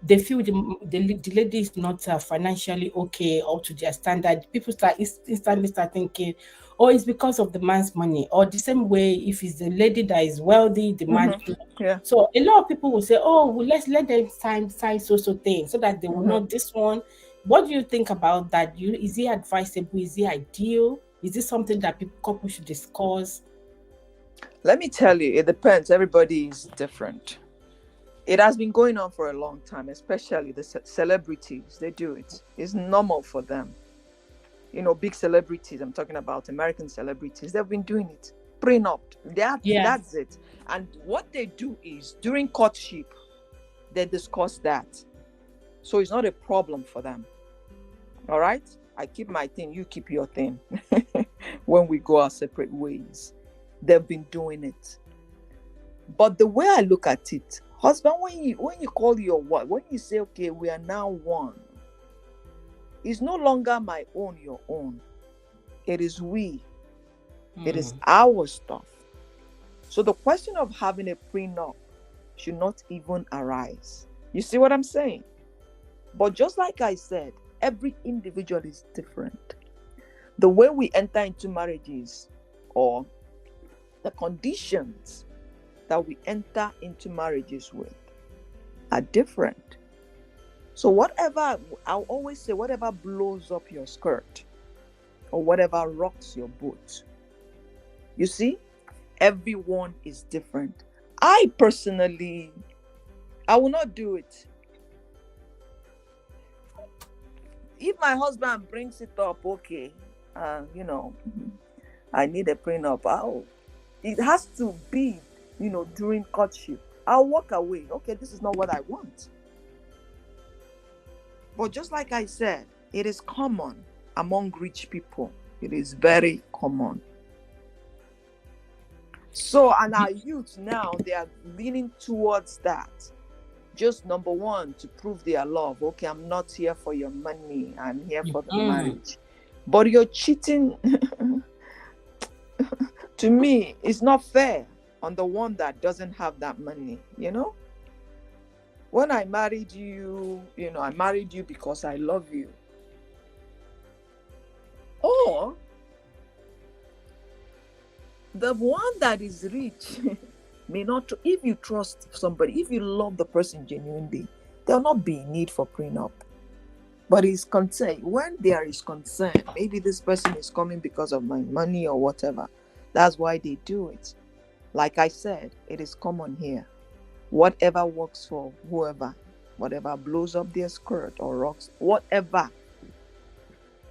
they feel the lady is not financially okay or to their standard, people instantly start thinking, oh, it's because of the man's money. Or the same way, if it's the lady that is wealthy, the man Mm-hmm. too. Yeah. So a lot of people will say, "Oh, well, let's let them sign so thing, so that they will Mm-hmm. know this one." What do you think about that? Is it advisable? Is it ideal? Is this something that couple should discuss? Let me tell you, it depends. Everybody is different. It has been going on for a long time, especially the celebrities. They do it. It's normal for them. Big celebrities. I'm talking about American celebrities. They've been doing it. Prenup. Yeah, That's it. And what they do is during courtship, they discuss that. So it's not a problem for them. All right? I keep my thing, you keep your thing. When we go our separate ways, they've been doing it. But the way I look at it, husband, when you call your wife, when you say, okay, we are now one, it's no longer my own, your own. It is we. It is mm. our stuff. So the question of having a prenup should not even arise. You see what I'm saying? But just like I said, every individual is different. The way we enter into marriages, or the conditions that we enter into marriages with, are different. So I'll always say, whatever blows up your skirt or whatever rocks your boat, you see, everyone is different. I personally, I will not do it. If my husband brings it up, okay, I need a prenup. It has to be, during courtship. I'll walk away. Okay, this is not what I want. But just like I said, it is common among rich people. It is very common. So, and our youth now, they are leaning towards that. Just number one, to prove their love. Okay, I'm not here for your money, I'm here for the Mm. marriage. But you're cheating. To me, it's not fair on the one that doesn't have that money. When I married you, I married you because I love you. Or the one that is rich may not, if you trust somebody, if you love the person genuinely, there'll not be need for prenup. But it's concern. When there is concern, maybe this person is coming because of my money or whatever. That's why they do it. Like I said, it is common here. Whatever works for whoever, whatever blows up their skirt or rocks, whatever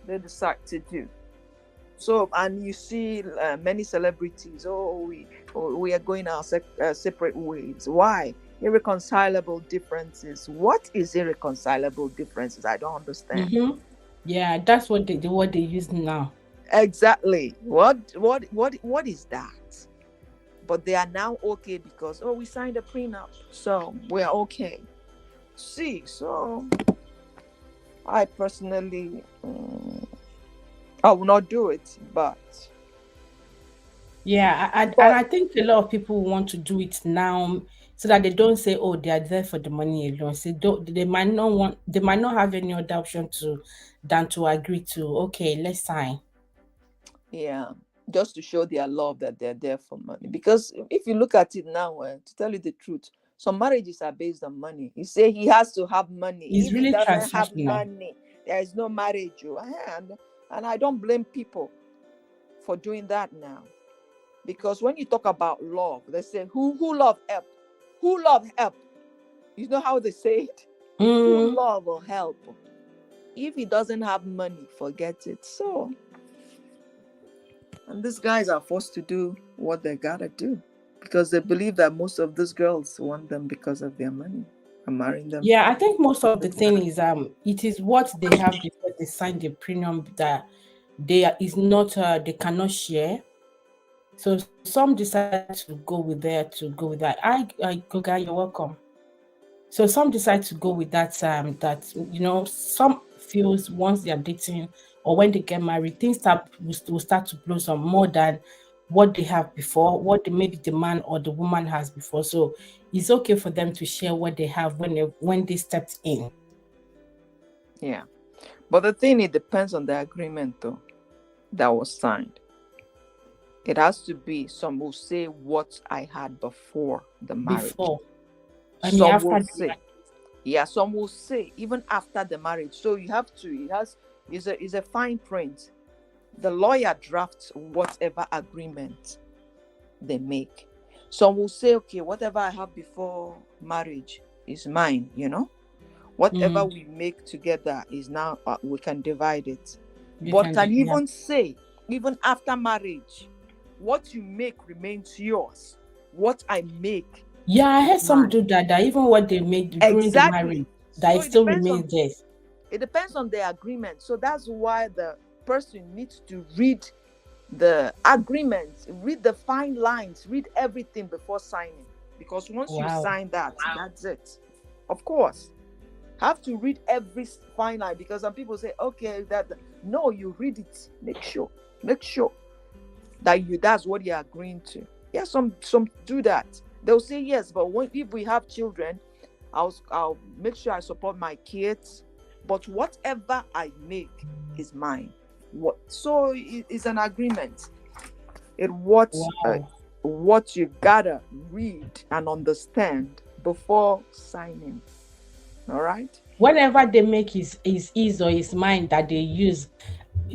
they decide to do. So, and you see many celebrities, we are going our separate ways. Why? Irreconcilable differences. What is irreconcilable differences? I don't understand. Mm-hmm. Yeah, that's what they use now. Exactly. What is that? But they are now okay because, we signed a prenup, so we're okay. See, so I personally, I will not do it, but Yeah, and but I think a lot of people want to do it now so that they don't say, "Oh, they are there for the money alone." So they might not have any other option than to agree to. Okay, let's sign. yeah, just to show their love that they're there for money. Because if you look at it now, to tell you the truth, some marriages are based on money. You say he has to have money. It's If he really doesn't have transactional. money, there is no marriage. And I don't blame people for doing that now. Because when you talk about love, they say, who love help? Who love help? You know how they say it? Who Mm. love or help? If he doesn't have money, forget it. So, and these guys are forced to do what they gotta do because they believe that most of these girls want them because of their money and marrying them Yeah, I think most for of the the thing money. is it is what they have before they sign the premium that is not they cannot share. So some decide to go with there to go with that. I Goga, you're welcome. So some decide to go with that that some feels once they are dating or when they get married, things will start to blossom more than what they have before, what maybe the man or the woman has before. So it's okay for them to share what they have when they stepped in. Yeah. But the thing, it depends on the agreement though that was signed. It has to be, some will say what I had before the marriage. Before, I mean Some after will the say, yeah, some will say even after the marriage. So you have to, it has, is a fine print. The lawyer drafts whatever agreement they make. Some will say, okay, whatever I have before marriage is mine, whatever mm, we make together is now, we can divide it. you But can can yeah. even say, even after marriage, what you make remains yours. What I make Yeah, I is heard some mine. do that even what they made during the Exactly. marriage, that So it still remains theirs. it depends on the agreement. So that's why the person needs to read the agreement, read the fine lines, read everything before signing. Because once you Wow. sign that, that's it. Of course, have to read every fine line, because some people say, okay, that no, you read it. Make sure that's what you're agreeing to. Yeah, some do that. They'll say yes, but if we have children, I'll make sure I support my kids, but whatever I make is mine. It's an agreement. It Wow. what you gotta read and understand before signing. All right. Whatever they make is his or his mind that they use.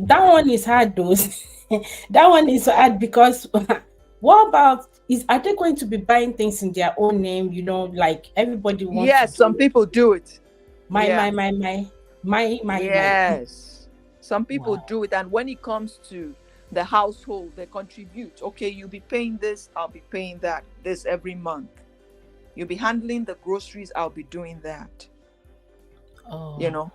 That one is hard though. That one is hard because what about is are they going to be buying things in their own name? Like everybody wants to Yes, some do people do it. my Yeah. my my my my. Yes. Some people Wow. do it. And when it comes to the household, they contribute. Okay, you'll be paying this, I'll be paying that, this every month. You'll be handling the groceries, I'll be doing that. You Oh. know,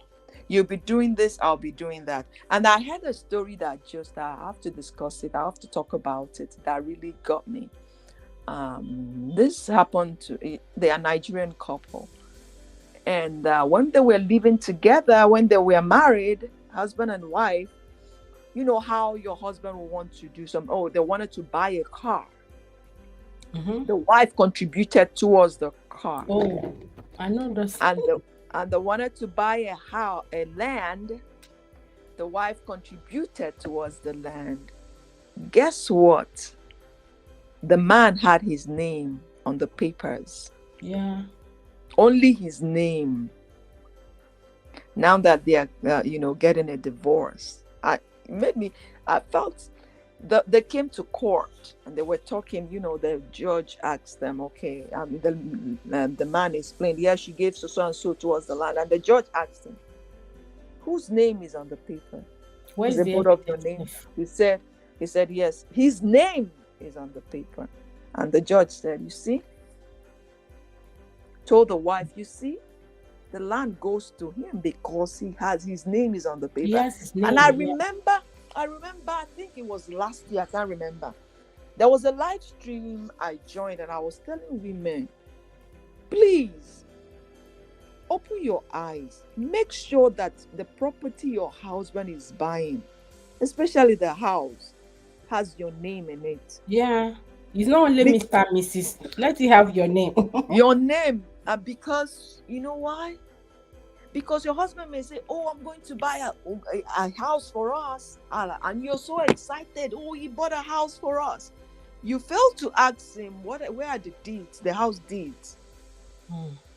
you'll be doing this, I'll be doing that. And I had a story that just, I have to discuss it, I have to talk about it, that really got me. This happened to, they are Nigerian couple. And when they were living together, when they were married, husband and wife, you know how your husband will want to do they wanted to buy a car. Mm-hmm. The wife contributed towards the car. Oh, I know this. And they wanted to buy a land. The wife contributed towards the land. Guess what? The man had his name on the papers. Yeah. Only his name. Now that they are, getting a divorce, I felt that they came to court and they were talking. The judge asked them, okay, the man explained, yeah, she gave so and so towards the land, and the judge asked him, whose name is on the paper? Where's Is it the both of your evidence? names? He said yes, his name is on the paper. And the judge said, you see, told the wife, you see, the land goes to him because his name is on the paper. Yes, his name. And I remember, I think it was last year, I can't remember. There was a live stream I joined and I was telling women, please open your eyes. Make sure that the property your husband is buying, especially the house, has your name in it. Yeah. It's not only Mr. and Mrs. Let it have your name. Your name. Because, you know why? Because your husband may say, oh, I'm going to buy a house for us. And you're so excited. Oh, he bought a house for us. You fail to ask him, where are the deeds, the house deeds?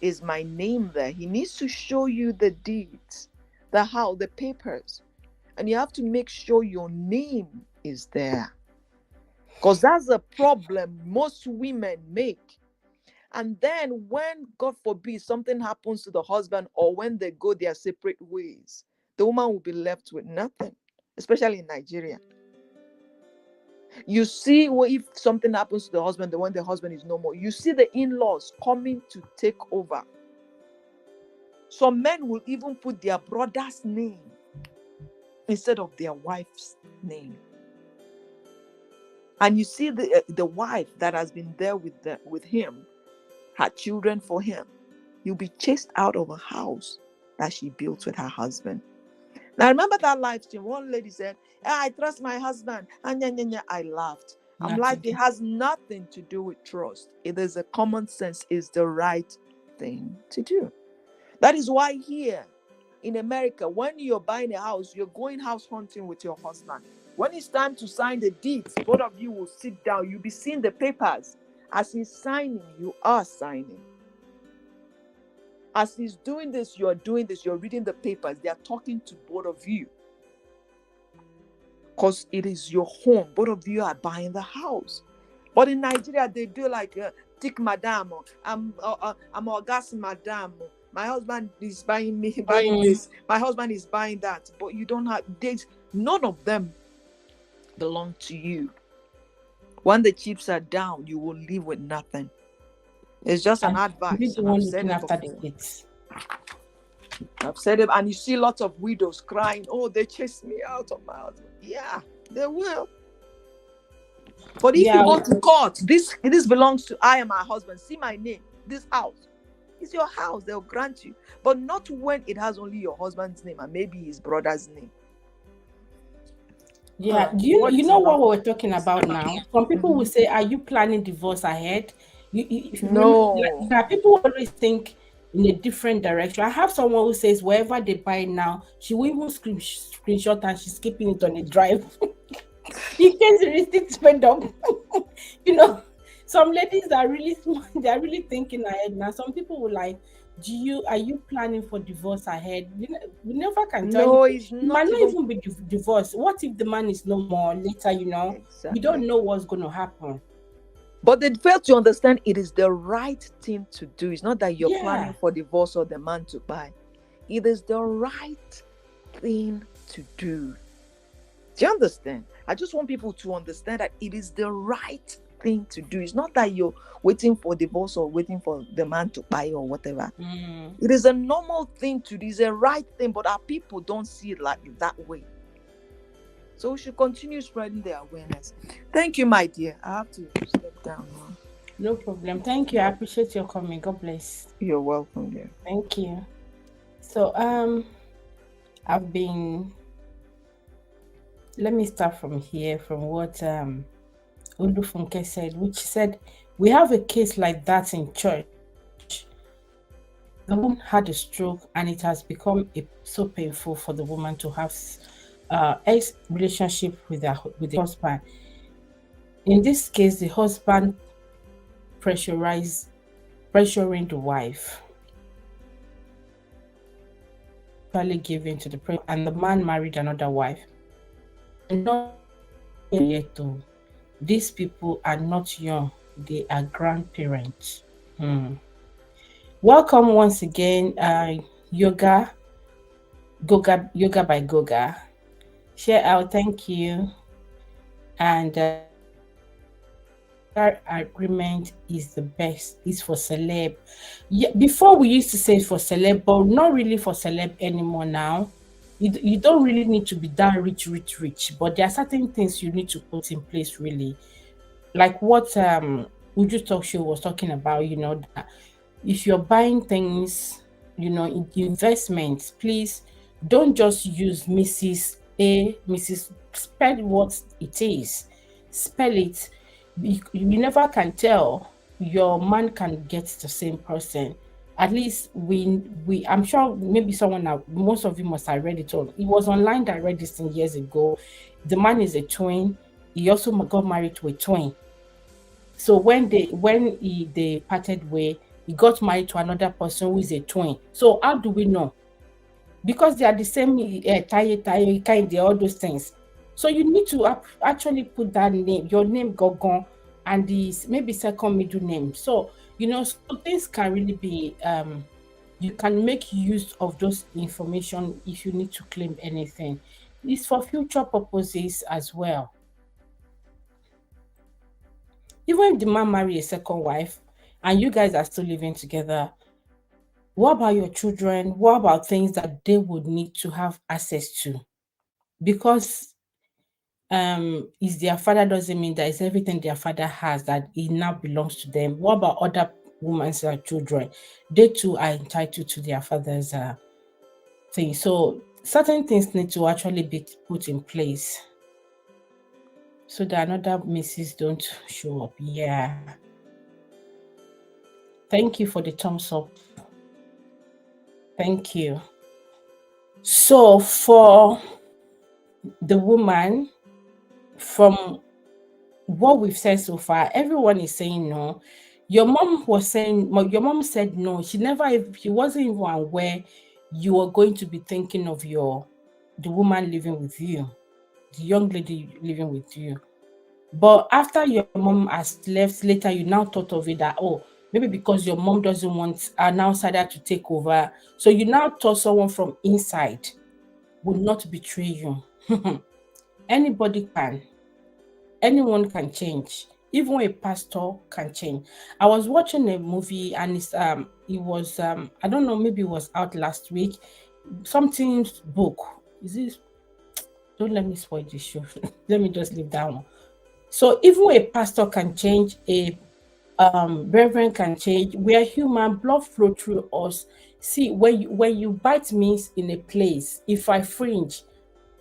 Is my name there? He needs to show you the deeds, the house, the papers. And you have to make sure your name is there. Because that's a problem most women make. And then when, God forbid, something happens to the husband or when they go their separate ways, the woman will be left with nothing, especially in Nigeria. You see, if something happens to the husband, when the husband is no more, you see the in-laws coming to take over. Some men will even put their brother's name instead of their wife's name. And you see the wife that has been there with him, had children for him, you'll be chased out of a house that she built with her husband. Now remember that live stream. One lady said, I trust my husband. And I laughed. I'm like, it Nothing. has nothing to do with trust. It is a common sense, is the right thing to do. That is why here in America, when you're buying a house, you're going house hunting with your husband. When it's time to sign the deeds, both of you will sit down. You'll be seeing the papers. As he's signing, you are signing. As he's doing this, you're doing this. You're reading the papers. They are talking to both of you. Because it is your home. Both of you are buying the house. But in Nigeria, they do like, tick madam. I'm August madam. My husband is buying this. My husband is buying that. But you don't have this. None of them belong to you. When the chips are down, you will leave with nothing. It's just an And be advice, the and I've one said looking it after the before. kids. I've said it, and you see lots of widows crying, oh, they chased me out of my husband. Yeah, they will. But if you Yeah, go to court, this belongs to I and my husband. See my name. This house is your house. They'll grant you. But not when it has only your husband's name and maybe his brother's name. yeah. What You is know about? what we're talking about now? Some people will say, "Are you planning divorce ahead?" If you remember, No. like, that people always think in a different direction. I have someone who says wherever they buy now, she will even screenshot and she's keeping it on a drive in case the receipt fed up. you know, some ladies are really smart. They are really thinking ahead now. Some people will like, are you planning for divorce ahead? We never can tell. No, it's You might not not even. even be divorced. What if the man is no more later? You don't Exactly. know what's going to happen. But they fail to understand it is the right thing to do. It's not that you're planning Yeah. for divorce or the man to buy. It is the right thing to do. Do you understand? I just want people to understand that it is the right thing to do. It's not that you're waiting for divorce or waiting for the man to buy or whatever. It is a normal thing to do. It's a right thing, but our people don't see it like that way. So we should continue spreading the awareness. Thank you, my dear. I have to step down now. No problem. Thank you. I appreciate your coming. God bless. You're welcome, dear. Thank you. So I've been let me start from here, from what Olufunke said, which said we have a case like that in church. The woman had a stroke and it has become so painful for the woman to have ex relationship with the husband. In this case, the husband pressuring the wife, actually giving to the pressure, and the man married another wife. And not yet though. These people are not young, they are grandparents. Welcome once again, Yoga by Goga. Share out, thank you. And agreement is the best. It's for celeb. Yeah, before we used to say for celeb, but not really for celeb anymore now. You don't really need to be that rich, but there are certain things you need to put in place really. Like what Uju Talk Show was talking about, that if you're buying things, investments, please don't just use Mrs. Spell what it is. Spell it. You never can tell. Your man can get the same person. At least I'm sure maybe most of you must have read it on. It was online that I read this thing years ago. The man is a twin. He also got married to a twin. So when they parted way, he got married to another person who is a twin. So how do we know? Because they are the same taye kind, all those things. So you need to actually put that name, your name Gogon, and maybe second middle name. So so things can really be you can make use of those information if you need to claim anything. It's for future purposes as well. Even if the man marry a second wife and you guys are still living together, what about your children? What about things that they would need to have access to? because is their father doesn't mean that it's everything their father has that it now belongs to them. What about other women's children? They too are entitled to their father's thing. So certain things need to actually be put in place so that another misses don't show up. Yeah. Thank you for the thumbs up. Thank you. So for the woman, from what we've said so far, everyone is saying no. Your mom was saying, your mom said no. She wasn't even aware you were going to be thinking of the woman living with you, the young lady living with you. But after your mom has left, later you now thought of it that, oh, maybe because your mom doesn't want an outsider to take over. So you now thought someone from inside would not betray you. Anybody can. Anyone can change. Even a pastor can change. I was watching a movie and it was I don't know, maybe it was out last week. Something book. Is this don't let me spoil this show. Let me just leave that one. So even a pastor can change, a reverend can change. We are human, blood flow through us. See, when you bite me in a place, if I fringe,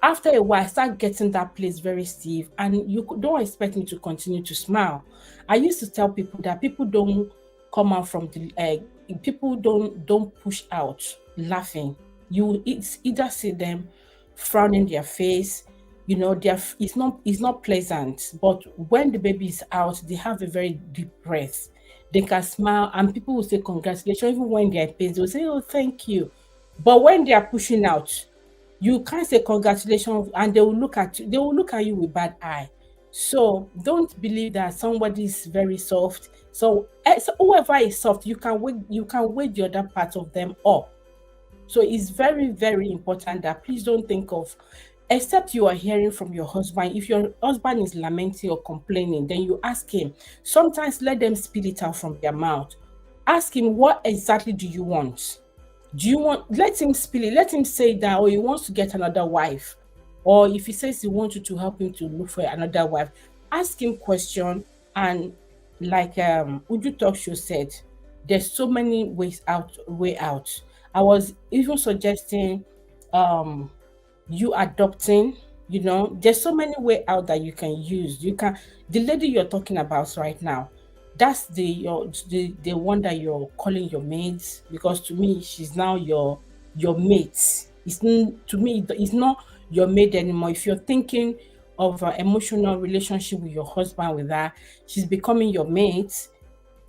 after a while, I start getting that place very stiff, and don't expect me to continue to smile. I used to tell people that people don't come out from the people don't push out laughing. It's either see them frowning their face, it's not pleasant. But when the baby is out, they have a very deep breath. They can smile, and people will say congratulations. Even when they're in pain, they will say, "Oh, thank you." But when they are pushing out, you can't say congratulations, and they will look at you with bad eye. So don't believe that somebody is very soft. So whoever is soft, you can wait the other part of them up. So it's very, very important that please don't think of, except you are hearing from your husband. If your husband is lamenting or complaining, then you ask him. Sometimes let them spit it out from their mouth. Ask him, what exactly do you want? Let him spill it, let him say that, or he wants to get another wife, or if he says he wants you to help him to look for another wife, ask him question. And like Uju Talk Show said, there's so many way out. I was even suggesting um you adopting. There's so many way out that you can use. The lady you're talking about right now, that's the one that you're calling your mate, because to me she's now your mate. To me it's not your mate anymore. If you're thinking of an emotional relationship with your husband with her, she's becoming your mate.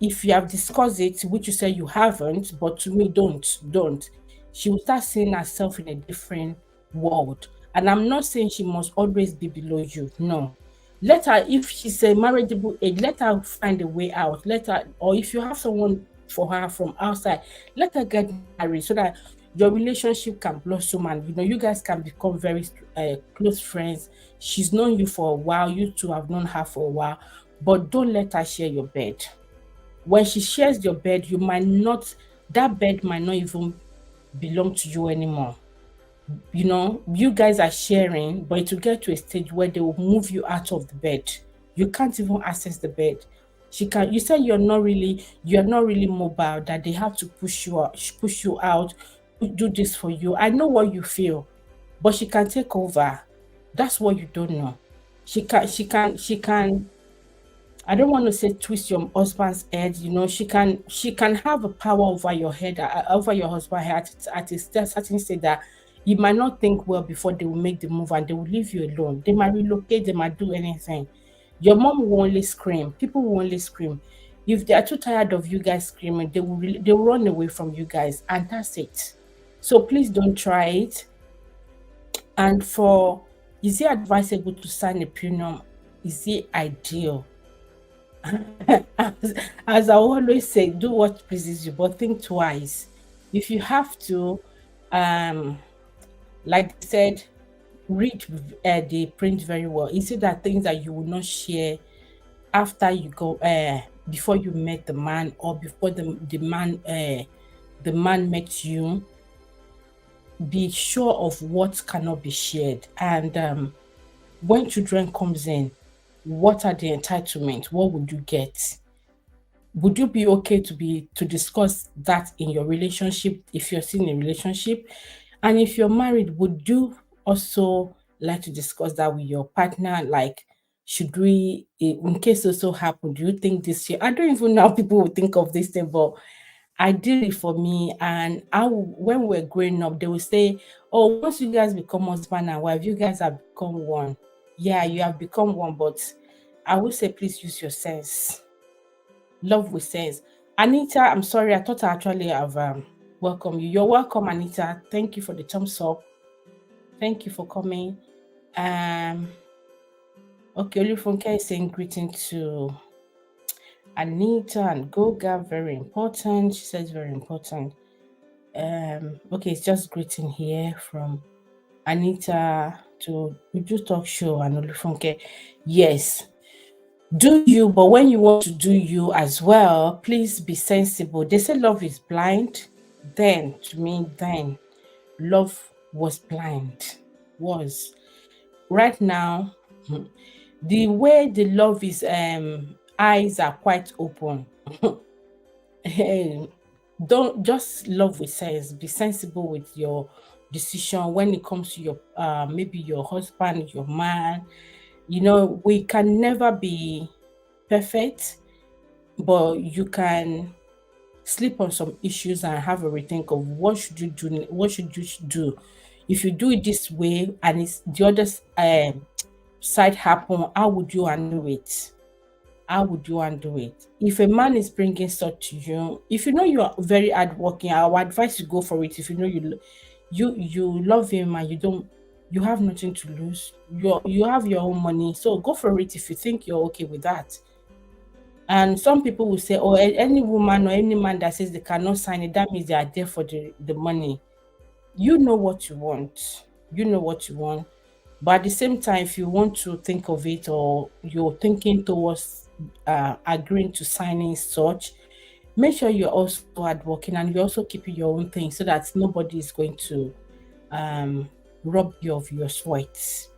If you have discussed it, which you say you haven't, but to me, don't. She will start seeing herself in a different world. And I'm not saying she must always be below you. No. Let her, if she's a marriageable age, let her find a way out. Or if you have someone for her from outside, let her get married so that your relationship can blossom, and you guys can become very close friends. She's known you for a while, you two have known her for a while, but don't let her share your bed. When she shares your bed, that bed might not even belong to you anymore. You guys are sharing, but it will get to a stage where they will move you out of the bed. You can't even access the bed. You said you're not really mobile, that they have to push you out, do this for you. I know what you feel, but she can take over. That's what you don't know. She can I don't want to say twist your husband's head. She can have a power over your head, over your husband's head at a certain stage that you might not think well before they will make the move, and they will leave you alone. They might relocate, they might do anything. Your mom will only scream. People will only scream. If they are too tired of you guys screaming, they will run away from you guys, and that's it. So please don't try it. And is it advisable to sign a prenup? Is it ideal? as I always say, do what pleases you, but think twice. If you have to, um, like I said, read the print very well. Is it that things that you will not share after you go, before you met the man, or before the man met you? be sure of what cannot be shared. And when children comes in, what are the entitlement? What would you get? Would you be okay to discuss that in your relationship if you're still in a relationship? And if you're married, would you also like to discuss that with your partner? Like, should we, in case also happen, do you think this year? I don't even know how people would think of this thing, but I did it for me. And when we're growing up, they will say, "Oh, once you guys become husband and wife, you guys have become one." Yeah, you have become one, but I would say, please use your sense. Love with sense. Anita, I'm sorry, I thought I actually have welcomed you. You're welcome, Anita. Thank you for the thumbs up. Thank you for coming. Um, okay, Olufunke is saying greeting to Anita and Goga, very important. She says very important. Okay, it's just greeting here from Anita to Uju Talk Show and Olufunke. Yes, do you, but when you want to do you as well, please be sensible. They say love is blind. Then, to me, then love was blind. Was right now, the way the love is, eyes are quite open. Hey, don't just love with sense. Be sensible with your decision when it comes to your maybe your husband, your man. You know, we can never be perfect, but you can sleep on some issues and have a rethink of what should you do, what should you do. If you do it this way and it's the other side happen, how would you handle it? How would you handle it? If a man is bringing stuff to you, if you know you are very hardworking, I would advise you go for it. If you know you love him and you have nothing to lose, you have your own money, so go for it if you think you're okay with that. And some people will say, oh, any woman or any man that says they cannot sign it, that means they are there for the money. You know what you want. You know what you want. But at the same time, if you want to think of it or you're thinking towards agreeing to signing such, make sure you're also hardworking and you're also keeping your own thing so that nobody is going to um, rob you of your sweat.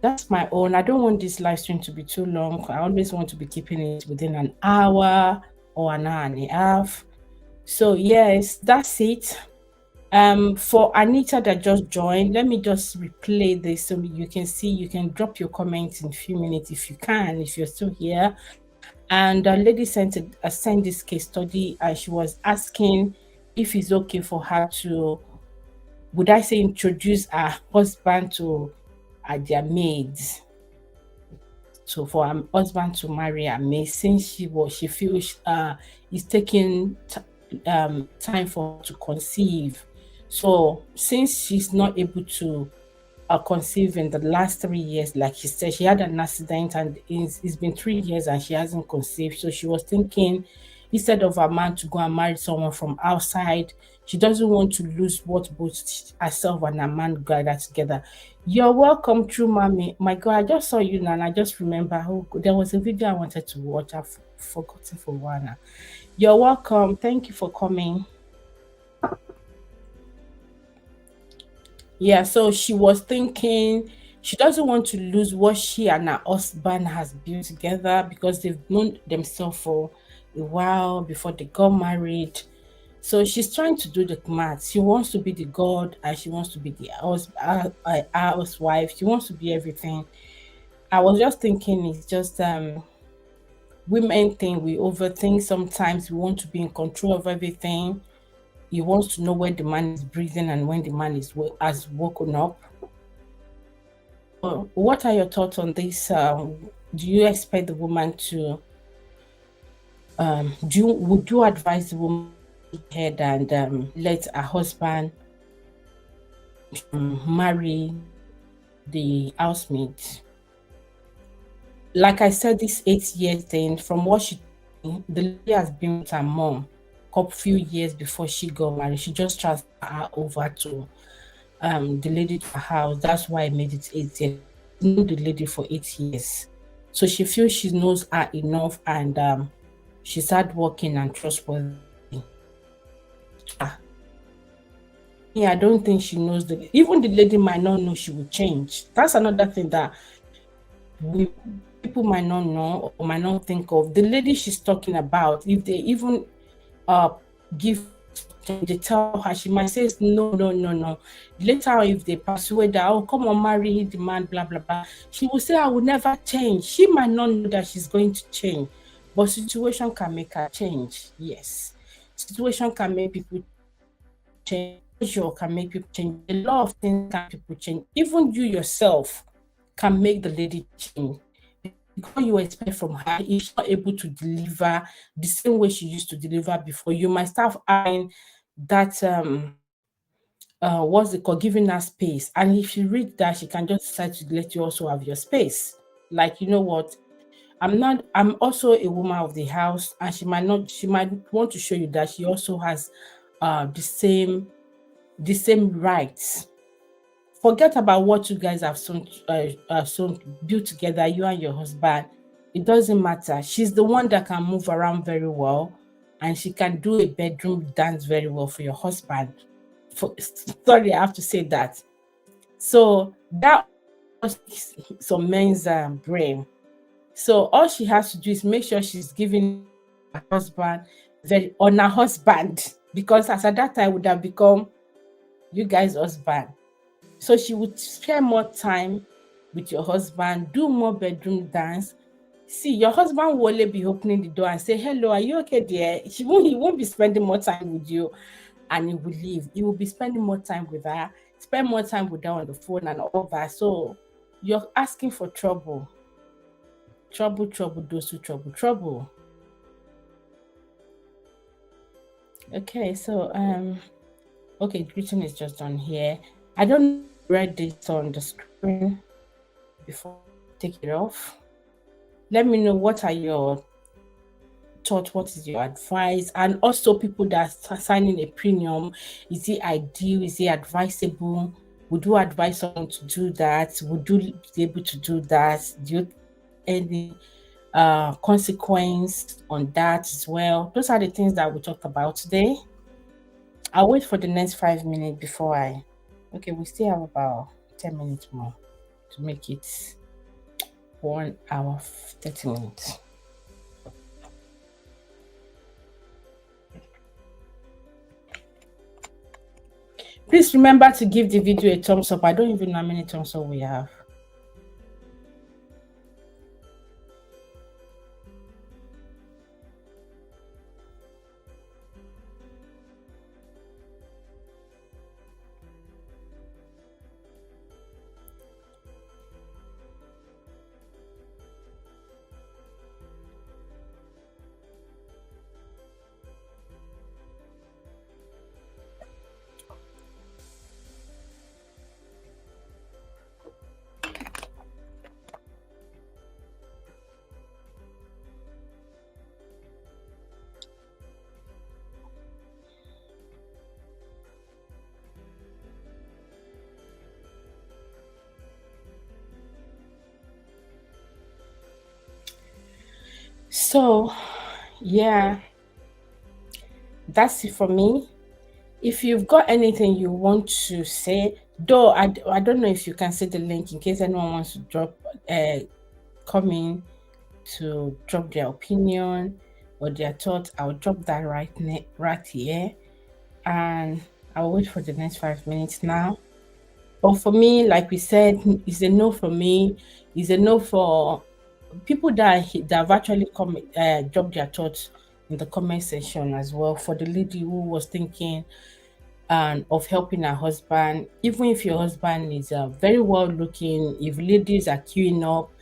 That's my own. I don't want this live stream to be too long. I always want to be keeping it within an hour or an hour and a half. So yes, that's it. For Anita that just joined, let me just replay this so you can see. You can drop your comments in a few minutes if you can, if you're still here. And a lady sent this case study, and she was asking if it's okay for her to, would I say, introduce her husband to their maids. So for her husband to marry her maid, since she feels it's taking time for her to conceive. So since she's not able to conceive in the last 3 years, like she said, she had an accident and it's been 3 years and she hasn't conceived. So she was thinking, instead of a man to go and marry someone from outside, she doesn't want to lose what both herself and her man gathered together. You're welcome, true mommy. My God, I just saw you now and I just remember, oh, there was a video I wanted to watch. I've forgotten for a while now. You're welcome. Thank you for coming. Yeah, so she was thinking she doesn't want to lose what she and her husband has built together because they've known themselves for a while before they got married. So she's trying to do the math. She wants to be the god and she wants to be the housewife. She wants to be everything. I was just thinking it's just women thing. We overthink sometimes. We want to be in control of everything. He wants to know when the man is breathing and when the man has woken up. What are your thoughts on this? Do you expect the woman to? Would you advise the woman to go ahead and let her husband marry the housemaid? Like I said, this 8 years thing, from what she told me, the lady has been with her mom a few years before she got married. She just transferred her over to the lady to her house. That's why I made it 8 years. She's known the lady for 8 years. So she feels she knows her enough and she's hardworking and trustworthy. me, I don't think she knows that. Even the lady might not know she will change. That's another thing that we people might not know or might not think of. The lady she's talking about, if they even give her chance for change, they tell her, she might say no, no, no, no. Later, if they persuade her, oh, come on, marry the man, blah blah blah, she will say, I will never change. She might not know that she's going to change, but situation can make her change. Yes, situation can make people change. Pressure can make people change. A lot of things can make people change. Even you yourself can make the lady change. Because you expect from her, if she's not able to deliver the same way she used to deliver before, you might start having that what's it called, giving her space. And if she reads that, she can just decide to let you also have your space. Like, you know what? I'm also a woman of the house, and she might want to show you that she also has the same rights. Forget about what you guys have soon built together, you and your husband. It doesn't matter. She's the one that can move around very well, and she can do a bedroom dance very well for your husband. Sorry, I have to say that. So that some men's brain. So all she has to do is make sure she's giving her husband very on her husband, because as at that time would have become you guys' husband. So she would spend more time with your husband, do more bedroom dance. See, your husband will only be opening the door and say, hello, are you okay, dear? He won't be spending more time with you, and he will leave. He will be spending more time with her, spend more time with her on the phone and all that. So you're asking for trouble. Trouble, trouble, those who trouble, trouble. Okay, so okay, greeting is just on here. I don't know if you read this on the screen before I take it off. Let me know what are your thoughts, what is your advice, and also people that are signing a premium. Is it ideal? Is it advisable? Would you advise someone to do that? Would you be able to do that? Do you any consequence on that as well? Those are the things that we talk about today. I'll wait for the next 5 minutes before I. Okay, we still have about 10 minutes more to make it 1 hour 30 minutes. Please remember to give the video a thumbs up. I don't even know how many thumbs up we have. So, yeah, that's it for me. If you've got anything you want to say, though I don't know if you can see the link in case anyone wants to drop come in to drop their opinion or their thoughts. I'll drop that right here, and I'll wait for the next 5 minutes now. But for me, like we said, it's a no for me. It's a no for people that have actually come dropped their thoughts in the comment section as well. For the lady who was thinking of helping her husband, even if your husband is very well looking, if ladies are queuing up,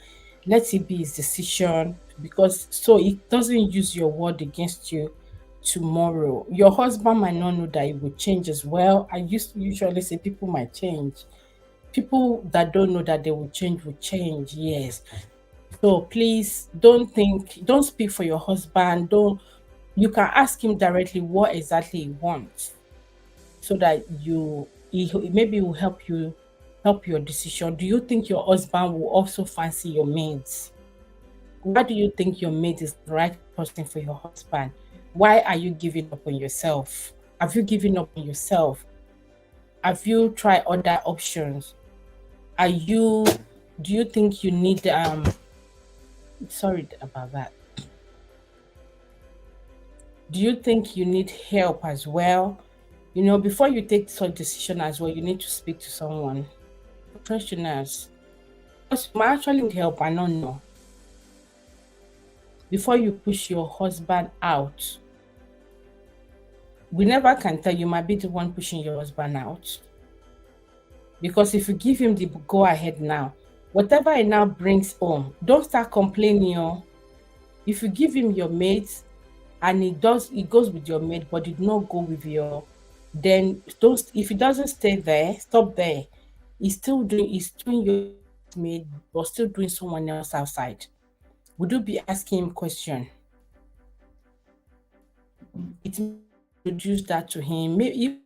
let it be his decision, because so it doesn't use your word against you tomorrow. Your husband might not know that it will change as well. I used to usually say people might change. People that don't know that they will change, yes. So please don't speak for your husband. Don't You can ask him directly what exactly he wants, so that maybe will help your decision. Do you think your husband will also fancy your maids? Why do you think your maid is the right person for your husband? Why are you giving up on yourself? Have you given up on yourself? Have you tried other options? Are you do you think you need sorry about that. Do you think you need help as well? Before you take such decision as well, you need to speak to someone, professionals. Because you might actually need help and not know. Before you push your husband out, we never can tell. You might be the one pushing your husband out. Because if you give him the go ahead now, whatever he now brings home, don't start complaining. If you give him your mate and it goes with your mate, but did not go with your, then don't, if he doesn't stay there, stop there. He's doing your mate, but still doing someone else outside. Would you be asking him question? It may introduce that to him. Maybe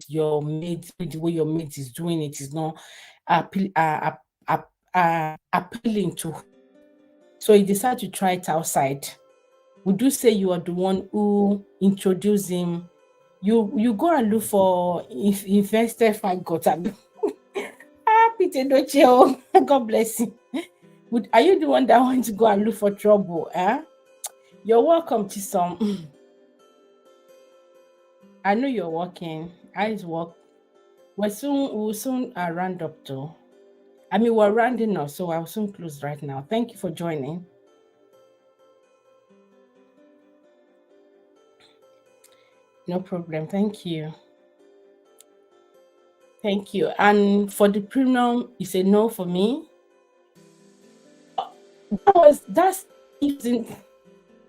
your mate, the way your mate is doing it is not appeal, appealing to. So he decided to try it outside. Would you say you are the one who introduced him? You go and look for if invested find God. Peter Doche, God bless you. Are you the one that wants to go and look for trouble? You're welcome to some. I know you're working. Eyes work. We'll soon round up though. I mean, we're rounding up, so I'll soon close right now. Thank you for joining. No problem. Thank you. Thank you. And for the premium, you say no for me. That's isn't.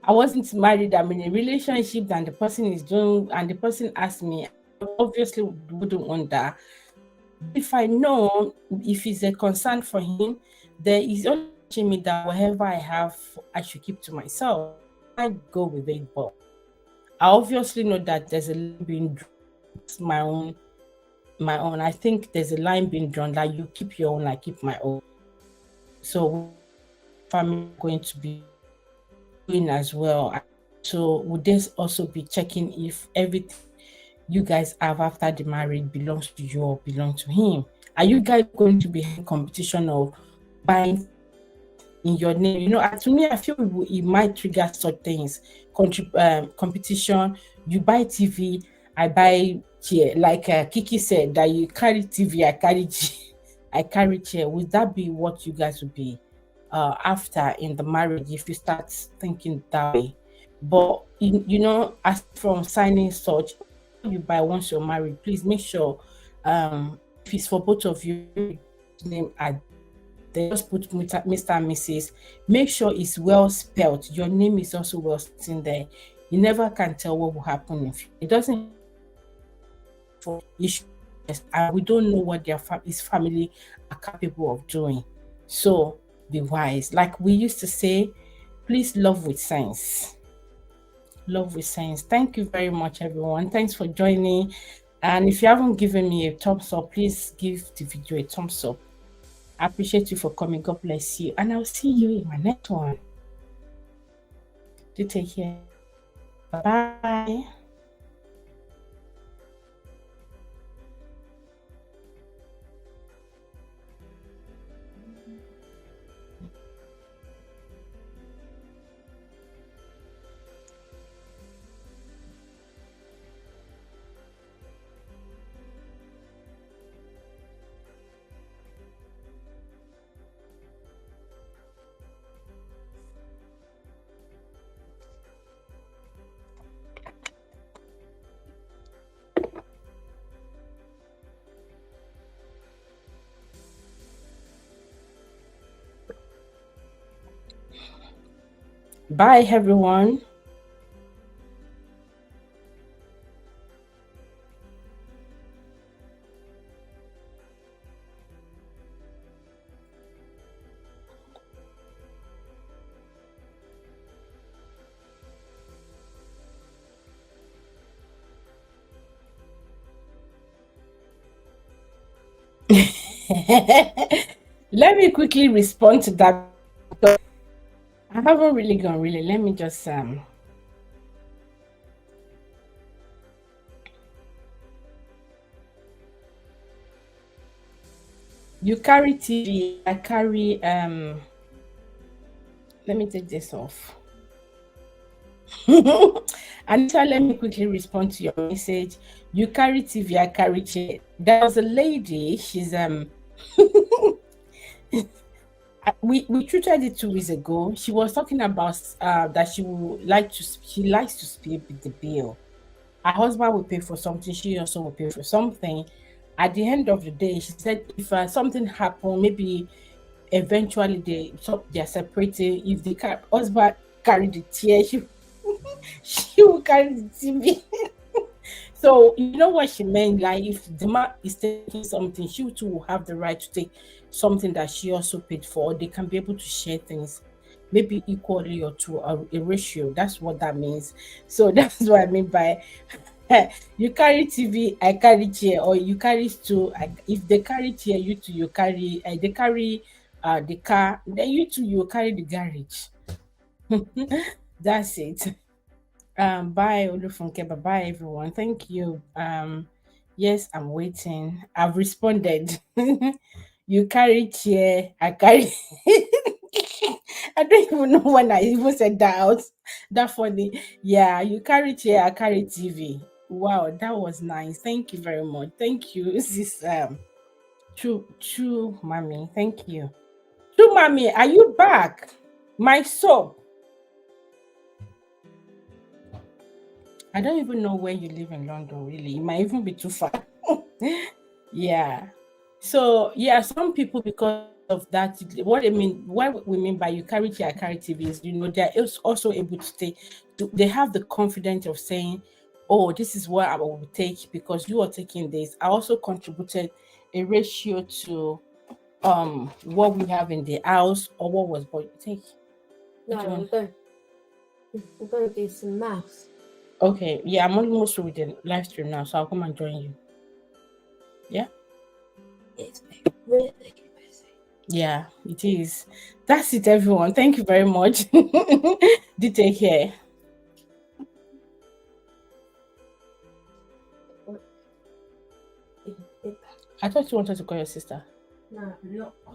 I wasn't married. I'm in a relationship, and the person is doing, and the person asked me. I obviously wouldn't want that. If I know if it's a concern for him, there is only teaching me that whatever I have, I should keep to myself. I go with it, but I obviously know that there's a line being drawn. It's my own. I think there's a line being drawn that you keep your own, I keep my own. So family going to be doing as well. So would this also be checking if everything you guys have after the marriage belongs to you or belong to him? Are you guys going to be having competition of buying in your name? To me, I feel it might trigger such things. Competition. You buy TV, I buy chair. Like Kiki said, that you carry TV, I carry I carry chair. Would that be what you guys would be after in the marriage if you start thinking that way? But as from signing such, you buy once you're married, please make sure if it's for both of you, name at they just put Mr. and Mrs. Make sure it's well spelled. Your name is also well in there. You never can tell what will happen if it doesn't for issues, and we don't know what his family are capable of doing. So be wise. Like we used to say, please love with sense. Love with sense. Thank you very much, everyone. Thanks for joining. And if you haven't given me a thumbs up, please give the video a thumbs up. I appreciate you for coming. God bless you. And I'll see you in my next one. Do take care. Bye. Bye, everyone. Let me quickly respond to that. I haven't really gone really. Let me just You carry TV, I carry let me take this off. Anita, let me quickly respond to your message. You carry TV, I carry chair. There was a lady, she's we treated it 2 weeks ago. She was talking about that she likes to split the bill. Her husband will pay for something, she also will pay for something. At the end of the day, she said if something happened, maybe eventually they're separating. If the husband carry the chair, she will carry the TV. So you know what she meant? Like if the man is taking something, she too will have the right to take something that she also paid for. They can be able to share things, maybe equally or to a ratio. That's what that means. So that's what I mean by you carry TV, I carry chair, or you carry stool. If they carry chair, you two you carry. They carry the car, then you two you carry the garage. That's it. Bye, Olufunke. Bye bye, everyone. Thank you. Yes, I'm waiting. I've responded. You carry chair, I carry. I don't even know when I even said that out. That funny. Yeah, you carry chair, I carry TV. Wow, that was nice. Thank you very much. Thank you. This is true, mommy. Thank you. True, mommy. Are you back? My soap. I don't even know where you live in London, really. It might even be too far. Yeah. So, yeah, some people, because of that, what we mean by you carry chair, carry TV is, they're also able to they have the confidence of saying, oh, this is what I will take because you are taking this. I also contributed a ratio to what we have in the house or what was bought. Take. No, we're going to do some maths. Okay, yeah, I'm almost through with the live stream now, so I'll come and join you. Yeah? It's really busy. Yeah, it is. That's it, everyone. Thank you very much. Do take care. I thought you wanted to call your sister. No,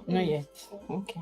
Not yet. Okay.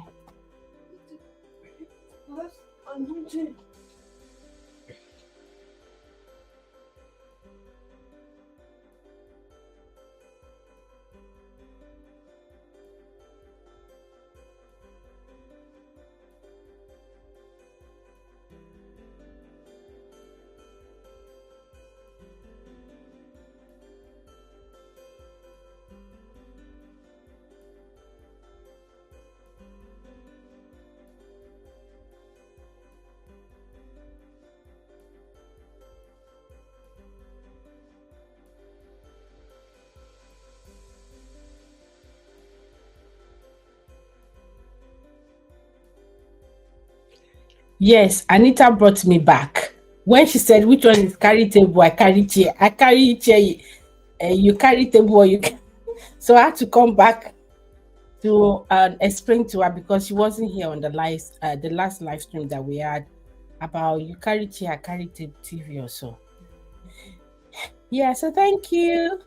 Yes, Anita brought me back. When she said, which one is carry table, I carry chair. I carry chair, you carry table, or you can. So I had to come back to explain to her because she wasn't here on the last live stream that we had about you carry chair, I carry TV or so. Yeah, so thank you.